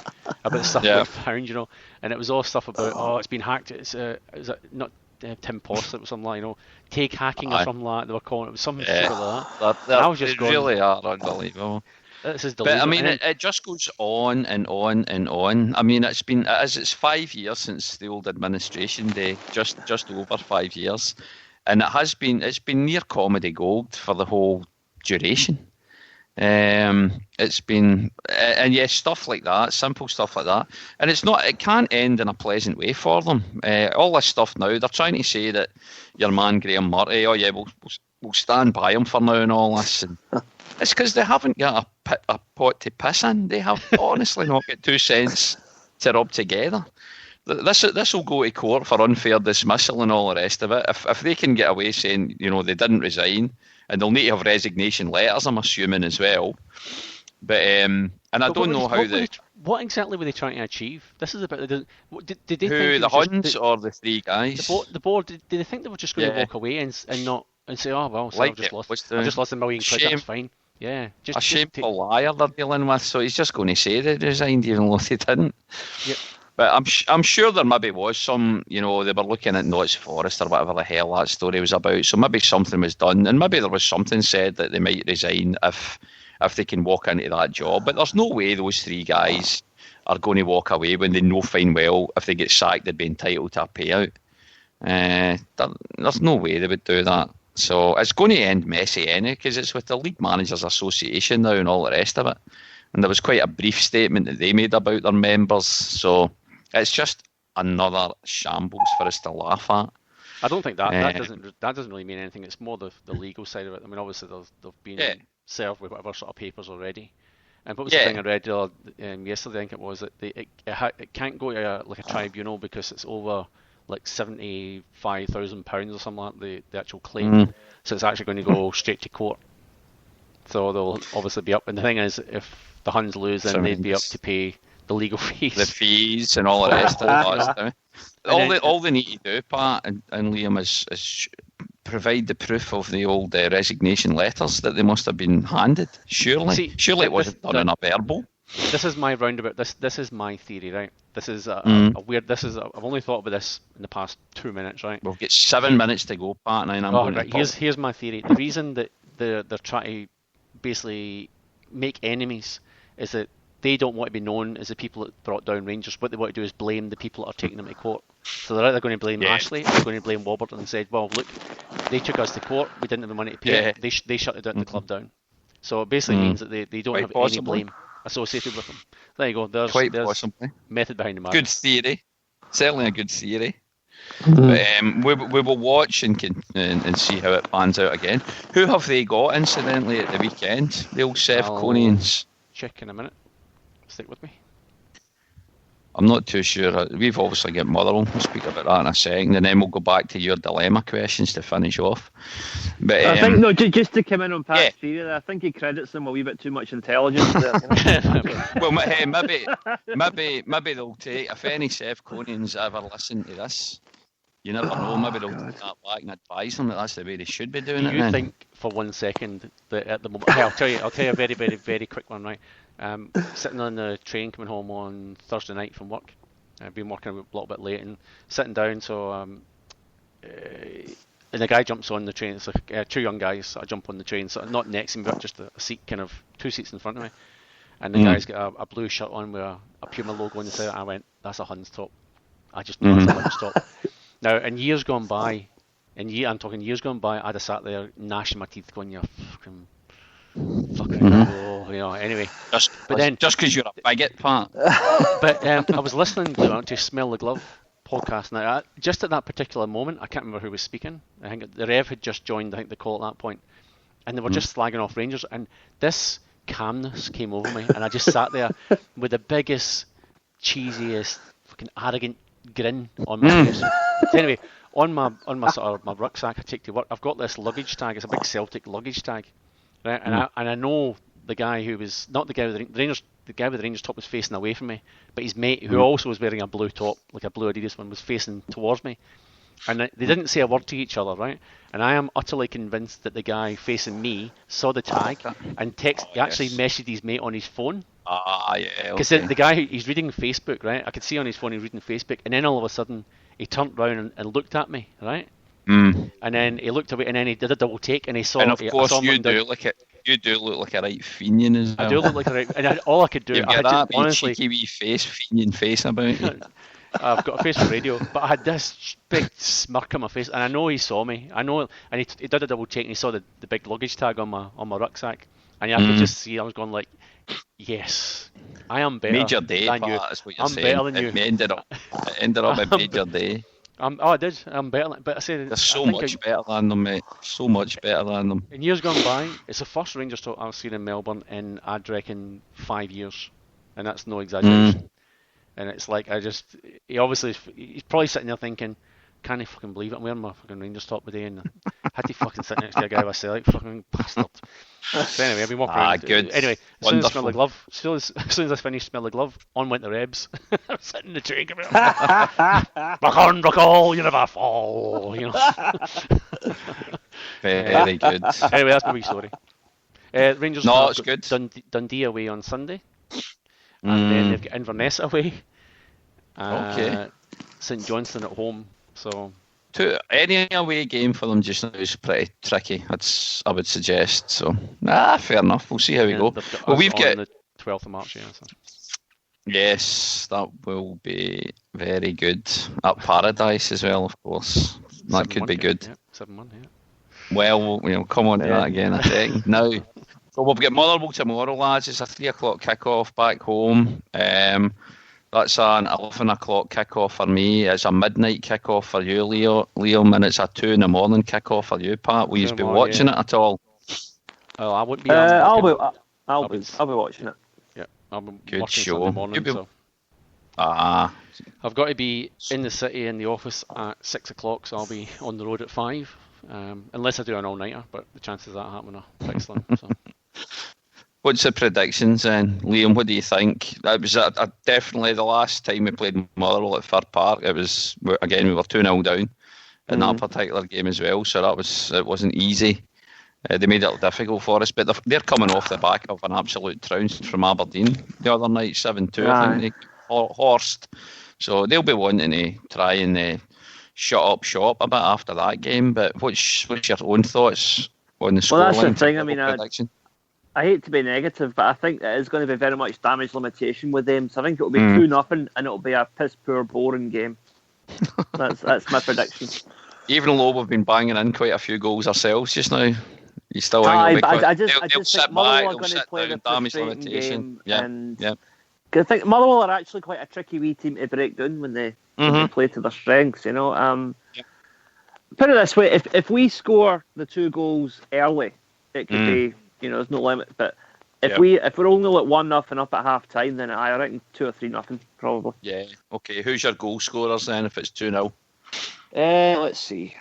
about stuff we found, and it was all stuff about it's been hacked. Is it not Tim Post? It was something like take hacking or something like that. They were calling it was something like that. I was just really are unbelievable. This is but I mean, it just goes on and on and on. I mean, it's 5 years since the old administration day, just over 5 years. And it's been near comedy gold for the whole duration. It's been, and yes, stuff like that, simple stuff like that. And it can't end in a pleasant way for them. All this stuff now, they're trying to say that your man Graham Murray, we'll stand by him for now and all this. And it's because they haven't got a pot to piss in. They have honestly not got 2 cents to rub together. This will go to court for unfair dismissal and all the rest of it. If they can get away saying, they didn't resign, and they'll need to have resignation letters, I'm assuming, as well. But I don't know how what exactly were they trying to achieve? This is about did they think the Huns or the 3 guys? The board did they think they were just going to walk away and say, oh well, so I've just lost £1 million. That's fine. Yeah, just a shameful liar they're dealing with. So he's just going to say they resigned even though they didn't. Yep. But I'm sure there maybe was some, they were looking at Notts Forest or whatever the hell that story was about. So maybe something was done, and maybe there was something said that they might resign if they can walk into that job. But there's no way those 3 guys are going to walk away when they know fine well if they get sacked they'd be entitled to a payout. There's no way they would do that. So it's going to end messy anyway, because it's with the League Managers Association now and all the rest of it. And there was quite a brief statement that they made about their members. So it's just another shambles for us to laugh at. I don't think that doesn't really mean anything. It's more the legal side of it. I mean, obviously they've been served with whatever sort of papers already. And what was the thing I read yesterday? I think it was that it can't go to a tribunal because it's over like £75,000 or something like the actual claim. So it's actually going to go straight to court. So they'll obviously be up. And the thing is, if the Huns lose, then they'd be up to pay the legal fees. The fees and all the rest of it. All they need to do, Pat and Liam, is provide the proof of the old resignation letters that they must have been handed. Surely it wasn't done in a verbal. This is my roundabout. This is my theory, right? This is a weird. I've only thought about this in the past 2 minutes, right? We'll get 7 minutes to go, Pat, and I'm going to here's my theory. The reason that they're trying to basically make enemies is that they don't want to be known as the people that brought down Rangers. What they want to do is blame the people that are taking them to court. So they're either going to blame Ashley or they're going to blame Warburton and said, well, look, they took us to court, we didn't have the money to pay it, they shut the club down. So it basically means that they don't have any blame associated with them. There you go, there's method behind the madness. Good theory. Certainly a good theory. But, we will watch and see how it pans out again. Who have they got, incidentally, at the weekend? The old Sevconians. Check in a minute. Stick with me. I'm not too sure. We've obviously got Motherwell. We'll speak about that in a second, and then we'll go back to your dilemma questions to finish off. But I think just to come in on Pat's theory there, I think he credits them a wee bit too much intelligence there. Well, maybe they'll take, if any Sevconians ever listen to this, you never know, maybe they'll take that back and advise them that that's the way they should be doing it. Do you think for 1 second that at the moment? Hey, I'll tell you a very, very, very quick one, right? Sitting on the train coming home on Thursday night from work. I've been working a little bit late and sitting down, so and the guy jumps on the train. It's like 2 young guys. I jump on the train, so not next to me, but just a seat, kind of 2 seats in front of me. And the guy's got a blue shirt on with a Puma logo on the side. I went, that's a Huns top. I just know that's a Huns top. Now, in years gone by, I'm talking years gone by, I'd have sat there gnashing my teeth, going, "You fucking anyway." Just because you're a bigot, Pat. But I was listening to Smell the Glove podcast. Now, just at that particular moment, I can't remember who was speaking. I think the Rev had just joined, I think, the call at that point. And they were just slagging off Rangers. And this calmness came over me. And I just sat there with the biggest, cheesiest, fucking arrogant grin on my face. So anyway, on my sort of my rucksack I take to work, I've got this luggage tag. It's a big Celtic luggage tag, right? And I know the guy who was not the guy with the Rangers. The guy with the Rangers top was facing away from me, but his mate, who also was wearing a blue top, like a blue Adidas one, was facing towards me. And they didn't say a word to each other, right? And I am utterly convinced that the guy facing me saw the tag and actually messaged his mate on his phone. Because the guy, he's reading Facebook, right? I could see on his phone he's reading Facebook, and then all of a sudden he turned round and looked at me, right? And then he looked away, and then he did a double take, and he saw. And of course, you do look like a right fiend as well. I do look like a right, and all I could do, You've got that honestly, cheeky wee fiend face about you. I've got a face for radio, but I had this big smirk on my face, and I know he saw me. I know, and he did a double check, and he saw the big luggage tag on my rucksack, and I could just see I was going like, yes, I am better. Made your day, than you. That's what you're I'm saying. Better than you. It ended up a major day. I did. I'm better, but I said there's so much better than them, mate. So much better than them. In years gone by, it's the first Rangers top I've seen in Melbourne in, I'd reckon, 5 years, and that's no exaggeration. And it's like he's probably sitting there thinking, can't I fucking believe it? I'm wearing my fucking Rangers top today, and I had to fucking sit next to a guy with a Celtic fucking bastard. So anyway, I've been walking around. Good. Anyway, as soon as I smell the glove, as soon as I finished smell the glove, on went the Rebs. I'm sitting in the train, rock on, rock all, you never fall, you know. Very good. Anyway, that's my wee story. Rangers. No, it's good. Dundee away on Sunday, and then they've got Inverness away. Okay. St Johnstone at home. So any away game for them just now is pretty tricky. I would suggest. So fair enough. We'll see how we go. Well, we've got the 12th of March. Yeah. So. Yes, that will be very good. At Paradise as well, of course. That could be good. Yeah, 7-1. Yeah. Well, we'll come on to that again in a second. Now, so we've got Motherwell tomorrow, lads. It's a 3 o'clock kick-off back home. That's an 11 o'clock kick-off for me. It's a midnight kick-off for you, Liam, and it's a 2 in the morning kick-off for you, Pat. Will you be watching it at all? Oh, I wouldn't be. I'll be watching it. Yeah, I'll be good working show. Sunday morning, so. I've got to be in the city in the office at 6 o'clock, so I'll be on the road at 5. Unless I do an all-nighter, but the chances of that happening are quite slim. So. What's the predictions then, Liam? What do you think? That was definitely the last time we played Motherwell at Fir Park. It was, again, we were 2-0 down in that particular game as well, so it wasn't easy. They made it difficult for us, but they're coming off the back of an absolute trounce from Aberdeen the other night, 7-2, I think, Horst. So they'll be wanting to try and shut up shop a bit after that game. But what's your own thoughts on the scoreline? Well, that's the thing. I mean, I hate to be negative, but I think it is going to be very much damage limitation with them. So I think it'll be 2-0, and it'll be a piss poor, boring game. That's my prediction. Even though we've been banging in quite a few goals ourselves just now, you still think I just think Motherwell are going to play the damage limitation game. Because I think Motherwell are actually quite a tricky wee team to break down when they play to their strengths. You know, put it this way: if we score the 2 goals early, it could be. You know, there's no limit. But if we're only at 1-0 up at half time, then I reckon 2 or 3-0 probably. Yeah. Okay. Who's your goal scorers then? If it's 2-0. Let's see.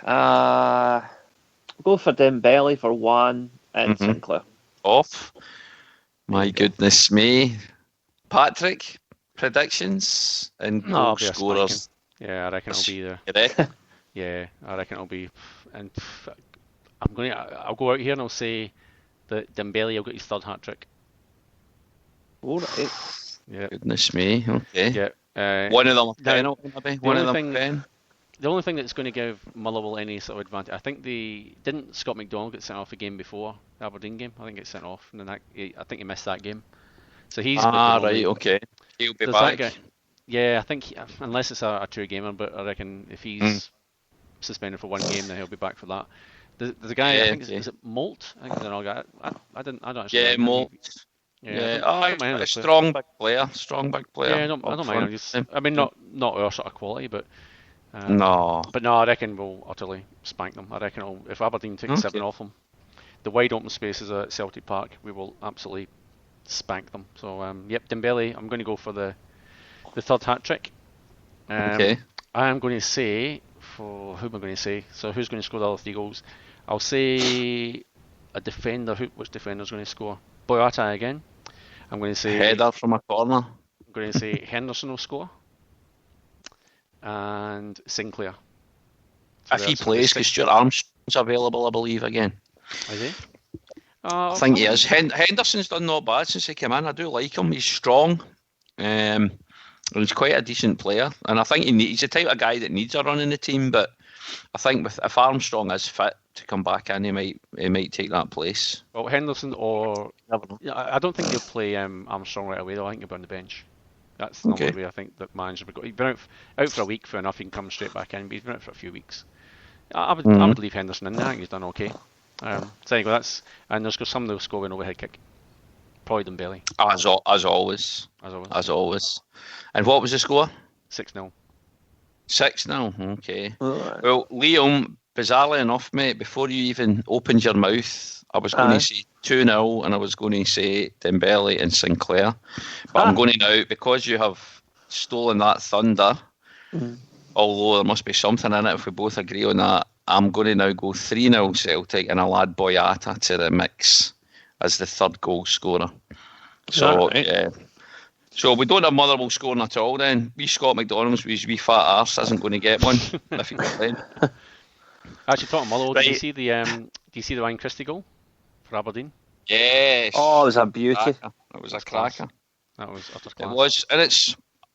Go for Dembele for 1 and Sinclair. Off. My goodness me. Patrick, predictions and goal scorers. Yeah, I reckon it'll be there. Correct. Yeah, I reckon it'll be. And I'll go out here and I'll say that Dembele will get his 3rd hat-trick. All right. Yeah. Goodness me. Okay. Yeah. One of them a penalty, maybe. One of them pen. The only thing that's going to give Motherwell any sort of advantage, I think didn't Scott McDonald get sent off a game before the Aberdeen game? I think he got sent off, and then I think he missed that game. So he's right. Okay. He'll be back. Yeah, I think unless it's a true gamer, but I reckon if he's suspended for 1 game, then he'll be back for that. There's a guy. I think is it Molt? I think it's another guy. I don't actually. Yeah, Molt. Yeah. Strong big player. Yeah, I don't mind. I mean, not our sort of quality, but. No. But no, I reckon we'll utterly spank them. I reckon if Aberdeen take 7 off them, the wide open spaces at Celtic Park, we will absolutely spank them. So, Dembele, I'm going to go for the 3rd hat-trick. I am going to say, who am I going to say? So who's going to score the other 3 goals? I'll say a defender. Which defender's going to score? Boyata again. I'm going to say... Header from a corner. I'm going to say Henderson will score. And Sinclair. So if he plays, because Stuart Armstrong's available, I believe, again. Is he? I think he is. Henderson's done not bad since he came in. I do like him. He's strong. He's quite a decent player. And I think he's the type of guy that needs a run in the team. But I think if Armstrong is fit to come back in, he might take that place. Well, Henderson or... I don't think he'll play Armstrong right away, though. I think he'll be on the bench. That's the only way I think that manager would go. He's been out for a week, fair enough. He can come straight back in, but he's been out for a few weeks. I would leave Henderson in there. I think he's done okay. So anyway, and there's some that will score an overhead kick. Probably Dembele. As always. And what was the score? 6-0. 6-0. Okay. Right. Well, Liam, bizarrely enough, mate, before you even opened your mouth, I was going to say 2-0, and I was going to say Dembele and Sinclair. But I'm going to now, because you have stolen that thunder, although there must be something in it if we both agree on that, I'm going to now go 3-0 Celtic, and I'll add Boyata to the mix as the 3rd goal scorer. So, So we don't have Motherwell scoring at all then. Scott McDonald's with his wee fat arse isn't going to get one if he's playing. Actually, talking Motherwell, did you see the Ryan Christie goal for Aberdeen? Yes. Oh, it was a beauty. It was a cracker. That was utter class. It was,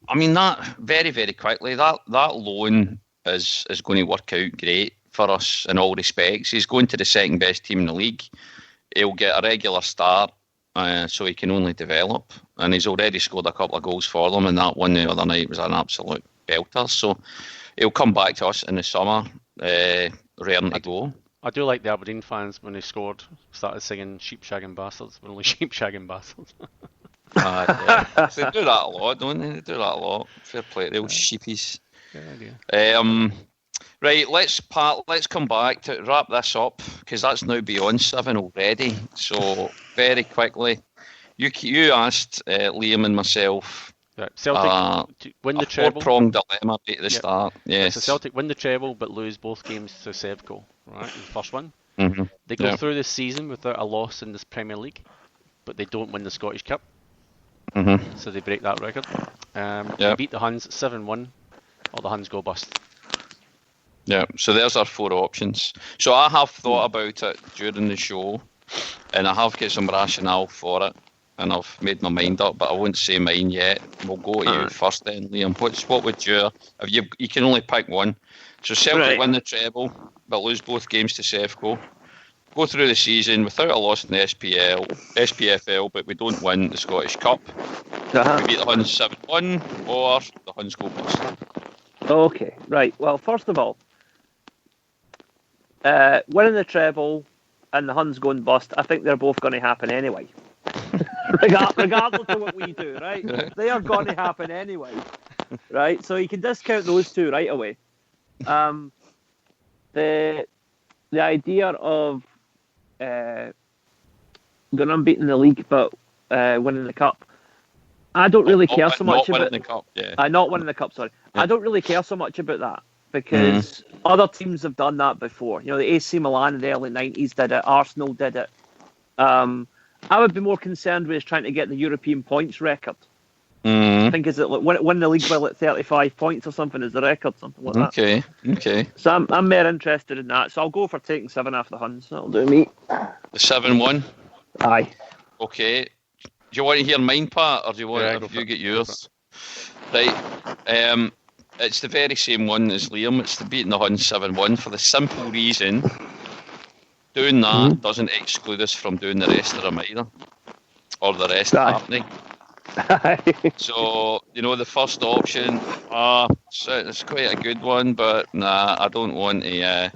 and that very, very quickly, that loan is going to work out great for us in all respects. He's going to the 2nd best team in the league. He'll get a regular start, so he can only develop. And he's already scored a couple of goals for them, and that one the other night was an absolute belter. So he'll come back to us in the summer, raring to go. I do like the Aberdeen fans when they scored started singing "Sheep Shagging Bastards." We're only sheep shagging bastards. Yeah. They do that a lot, don't they? They do that a lot. Fair play, the old sheepies. Good idea. Right, let's come back to wrap this up because that's now beyond 7 already. So very quickly, you asked Liam and myself. Right. Celtic win the treble. 4-pronged dilemma right at the start. Yes. So Celtic win the treble but lose both games to Sevco. Right, the first one. Mm-hmm. They go through this season without a loss in this Premier League, but they don't win the Scottish Cup. Mm-hmm. So they break that record. They beat the Huns 7-1, or the Huns go bust. Yeah, so there's our 4 options. So I have thought about it during the show, and I have got some rationale for it, and I've made my mind up, but I won't say mine yet. We'll go to you first then, Liam. What would you can only pick one. So Celtic win the treble, but lose both games to Sevco. Go through the season without a loss in the SPFL, but we don't win the Scottish Cup. We beat the Huns 7-1, or the Huns go bust. Okay, right. Well, first of all, winning the treble and the Huns going bust, I think they're both going to happen anyway. Regardless of what we do, right? They are going to happen anyway, right? So you can discount those two right away. The idea of going unbeaten in the league but winning the cup, I don't really care so much about the cup. Yeah. Not winning the cup. Sorry, yeah. I don't really care so much about that because other teams have done that before. You know, the AC Milan in the early 90s did it. Arsenal did it. I would be more concerned with trying to get the European points record. I think is it like win the league by like 35 points or something is the record, something like that. Okay. So I'm more interested in that. So I'll go for taking 7 after the Huns. That'll do me. The 7-1. Aye. Okay. Do you want to hear mine, Pat, or do you want to get yours? Right. It's the very same one as Liam. It's the beating the Huns 7-1 for the simple reason doing that doesn't exclude us from doing the rest of them either, or the rest happening. So, the first option, it's quite a good one, but I don't want to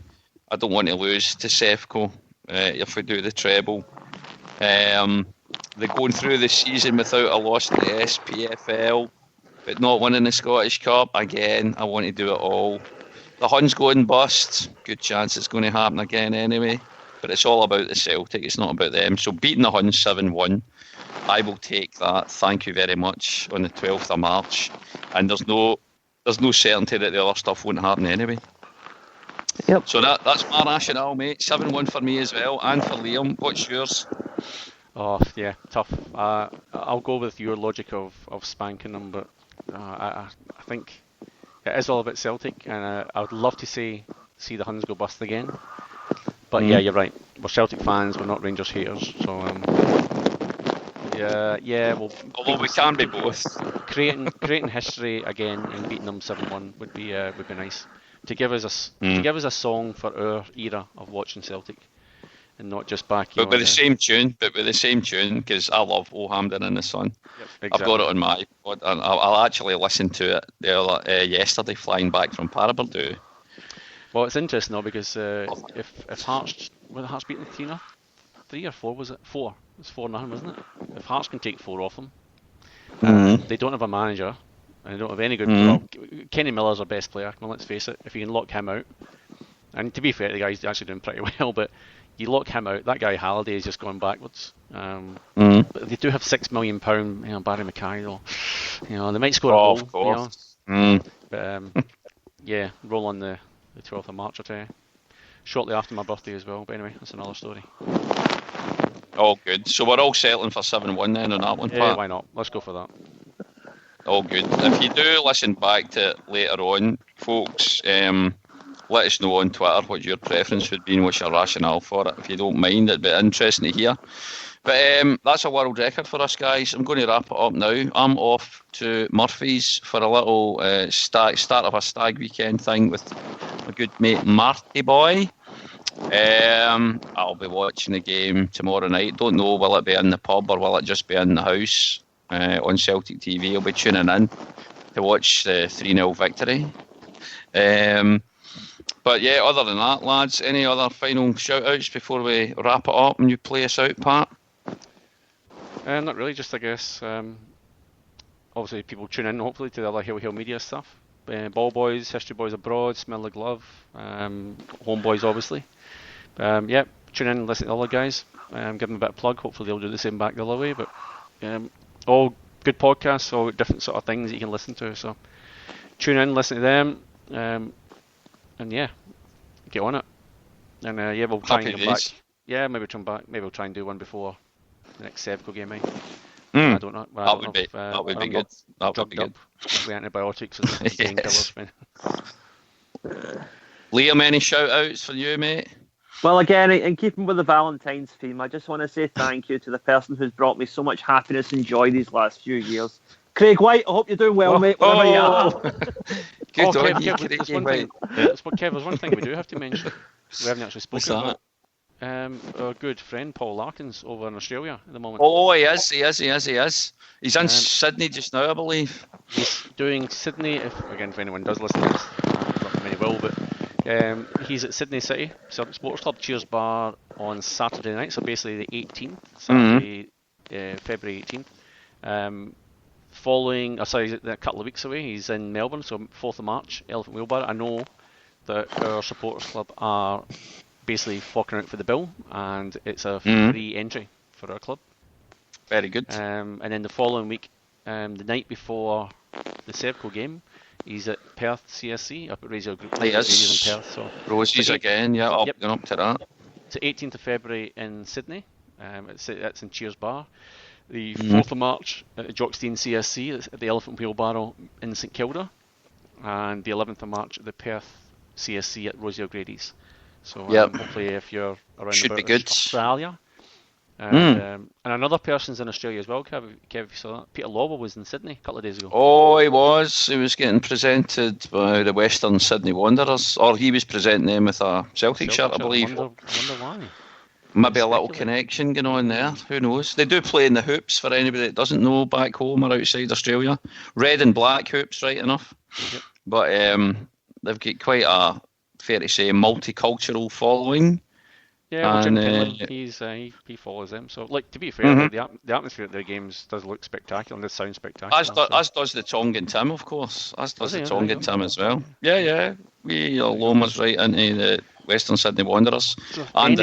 lose to Sevco if we do the treble. They're going through the season without a loss in the SPFL, but not winning the Scottish Cup. Again, I want to do it all. The Huns going bust, good chance it's going to happen again anyway, but it's all about the Celtic, it's not about them. So beating the Huns 7-1, I will take that, thank you very much, on the 12th of March. And there's no certainty that the other stuff won't happen anyway. Yep. So that's my rationale, mate. 7-1 for me as well, and for Liam. What's yours? Oh, yeah, tough. I'll go with your logic of spanking them, but I think it is all about Celtic, and I would love to see the Huns go bust again. But yeah, you're right. We're Celtic fans, we're not Rangers haters, so well, although we can be both. Creating history again and beating them 7-1 would be nice. To give us a song for our era of watching Celtic, and not just back. But with the same tune, because I love O Hampden in the Sun. Yep, exactly. I've got it on my iPod, and I'll actually listen to it yesterday flying back from Paraburdoo. Well, it's interesting though because if Hearts were the Hearts beating 3 or 4 was it 4? It was 4-0, wasn't it? If Hearts can take 4 off them, they don't have a manager. And they don't have any good. Well, Kenny Miller's our best player. Well, let's face it. If you can lock him out, and to be fair, the guy's actually doing pretty well. But you lock him out, that guy Halliday is just going backwards. But they do have £6 million. Barry Mackay, though. They might score a goal. Of course. But yeah, roll on the 12th of March. I tell you, shortly after my birthday as well. But anyway, that's another story. All good. So we're all settling for 7-1 then on that one. Yeah, why not? Let's go for that. All good. If you do listen back to it later on, folks, let us know on Twitter what your preference would be and what's your rationale for it. If you don't mind, it'd be interesting to hear. But that's a world record for us, guys. I'm going to wrap it up now. I'm off to Murphy's for a little start of a stag weekend thing with my good mate Marty Boy. I'll be watching the game tomorrow night. Don't know, will it be in the pub or will it just be in the house? On Celtic TV, I'll be tuning in to watch the 3-0 victory. But yeah, other than that, lads, any other final shout-outs before we wrap it up and you play us out, Pat? Not really, just I guess, obviously people tune in hopefully to the other Hill Media stuff. Ball Boys, History Boys Abroad, Smell the Glove, Homeboys obviously. Yeah, tune in and listen to all the guys. Give them a bit of plug, hopefully they'll do the same back the other way. But all good podcasts, all different sort of things that you can listen to. So tune in, listen to them, and yeah, get on it. And yeah, we'll try and get back. Yeah, maybe we'll try and do one before the next Sevco game, eh? I don't know. That would be good. That would be good. With antibiotics and painkillers. Liam, any shout-outs for you, mate? Well, again, in keeping with the Valentine's theme, I just want to say thank you to the person who's brought me so much happiness and joy these last few years. Craig White, I hope you're doing well, mate. Wherever you are. Good on you, Craig White. There's one thing we do have to mention. We haven't actually spoken about. Our good friend Paul Larkins over in Australia at the moment. Oh, he is. He's in Sydney just now, I believe. He's doing Sydney, if anyone does listen to this, not many will, but he's at Sydney City Sports Club Cheers Bar on Saturday night, so basically the 18th, Saturday, February 18th. Following, a couple of weeks away, he's in Melbourne, so 4th of March, Elephant Wheelbarrow. I know that our supporters club are basically forking out for the bill, and it's a free entry for our club. Very good. And then the following week, the night before the Sevco game, he's at Perth CSC up at Radio Group. He is. In Perth, so Roses again, yeah, going up to that. It's the 18th of February in Sydney. It's in Cheers Bar. The 4th of March at Jockstein CSC at the Elephant Wheelbarrow in St Kilda. And the 11th of March at the Perth CSC at Rosie O'Grady's. So hopefully if you're around Australia. And another person's in Australia as well, Kev, if you saw that. Peter Lawwell was in Sydney a couple of days ago. Oh, he was. He was getting presented by the Western Sydney Wanderers. Or he was presenting them with a Celtic shirt, I believe. I wonder why. Maybe a little connection going on there. Who knows? They do play in the hoops for anybody that doesn't know back home or outside Australia. Red and black hoops, right enough. Yep. But they've got quite a, fair to say, multicultural following. Yeah, Jim Penland, he follows them. So, like, to be fair, the atmosphere at their games does look spectacular and does sound spectacular. As does the Tongan Tim, of course. As does the Tongan Tim as well. Yeah. We are Loma's right into the Western Sydney Wanderers. So and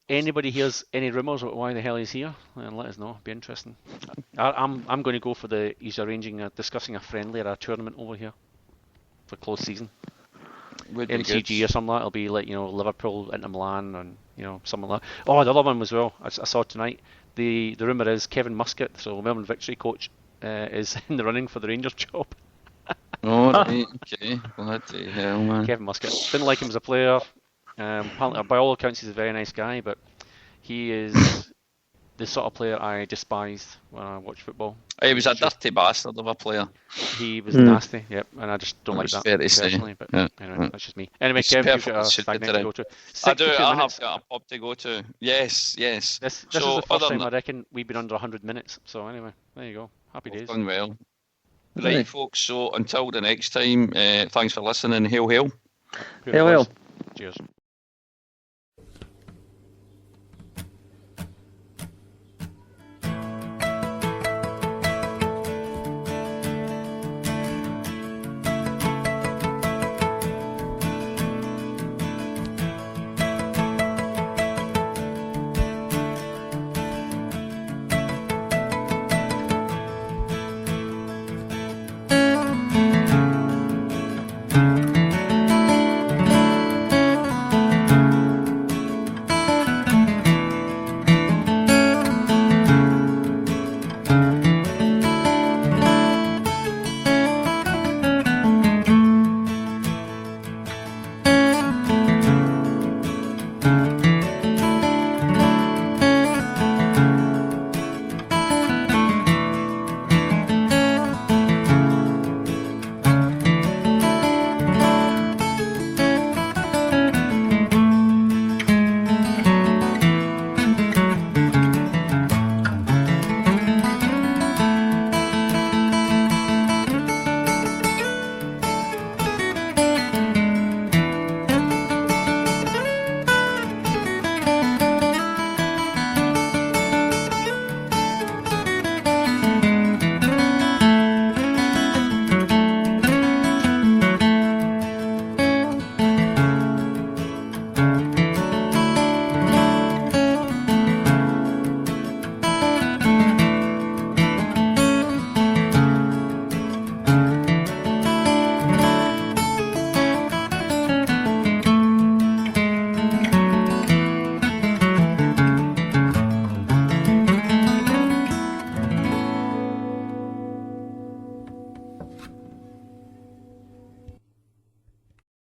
anybody hears any rumours about why the hell he's here, then let us know. It'd be interesting. I'm going to go for he's discussing a friendly or a tournament over here for close season. MCG or something like that. It'll be like, Liverpool into Milan and, something like that. Oh, the other one as well, I saw tonight. The rumour is Kevin Muscat, so Melbourne Victory coach, is in the running for the Rangers job. Oh, right, okay. What the hell, man. Kevin Muscat. Didn't like him as a player. Apparently, by all accounts, he's a very nice guy, but he is the sort of player I despised when I watch football. He was a dirty bastard of a player. He was nasty, yep, and I just don't like that fair to personally, say. But anyway, that's just me. Anyway, Kev, you've got a stag night to go to. I do, I have got a pub to go to. Yes. This is the first time I reckon we've been under 100 minutes, so anyway, there you go. Happy days. Done well. Right, folks, so until the next time, thanks for listening. Hail. Hail. Cheers.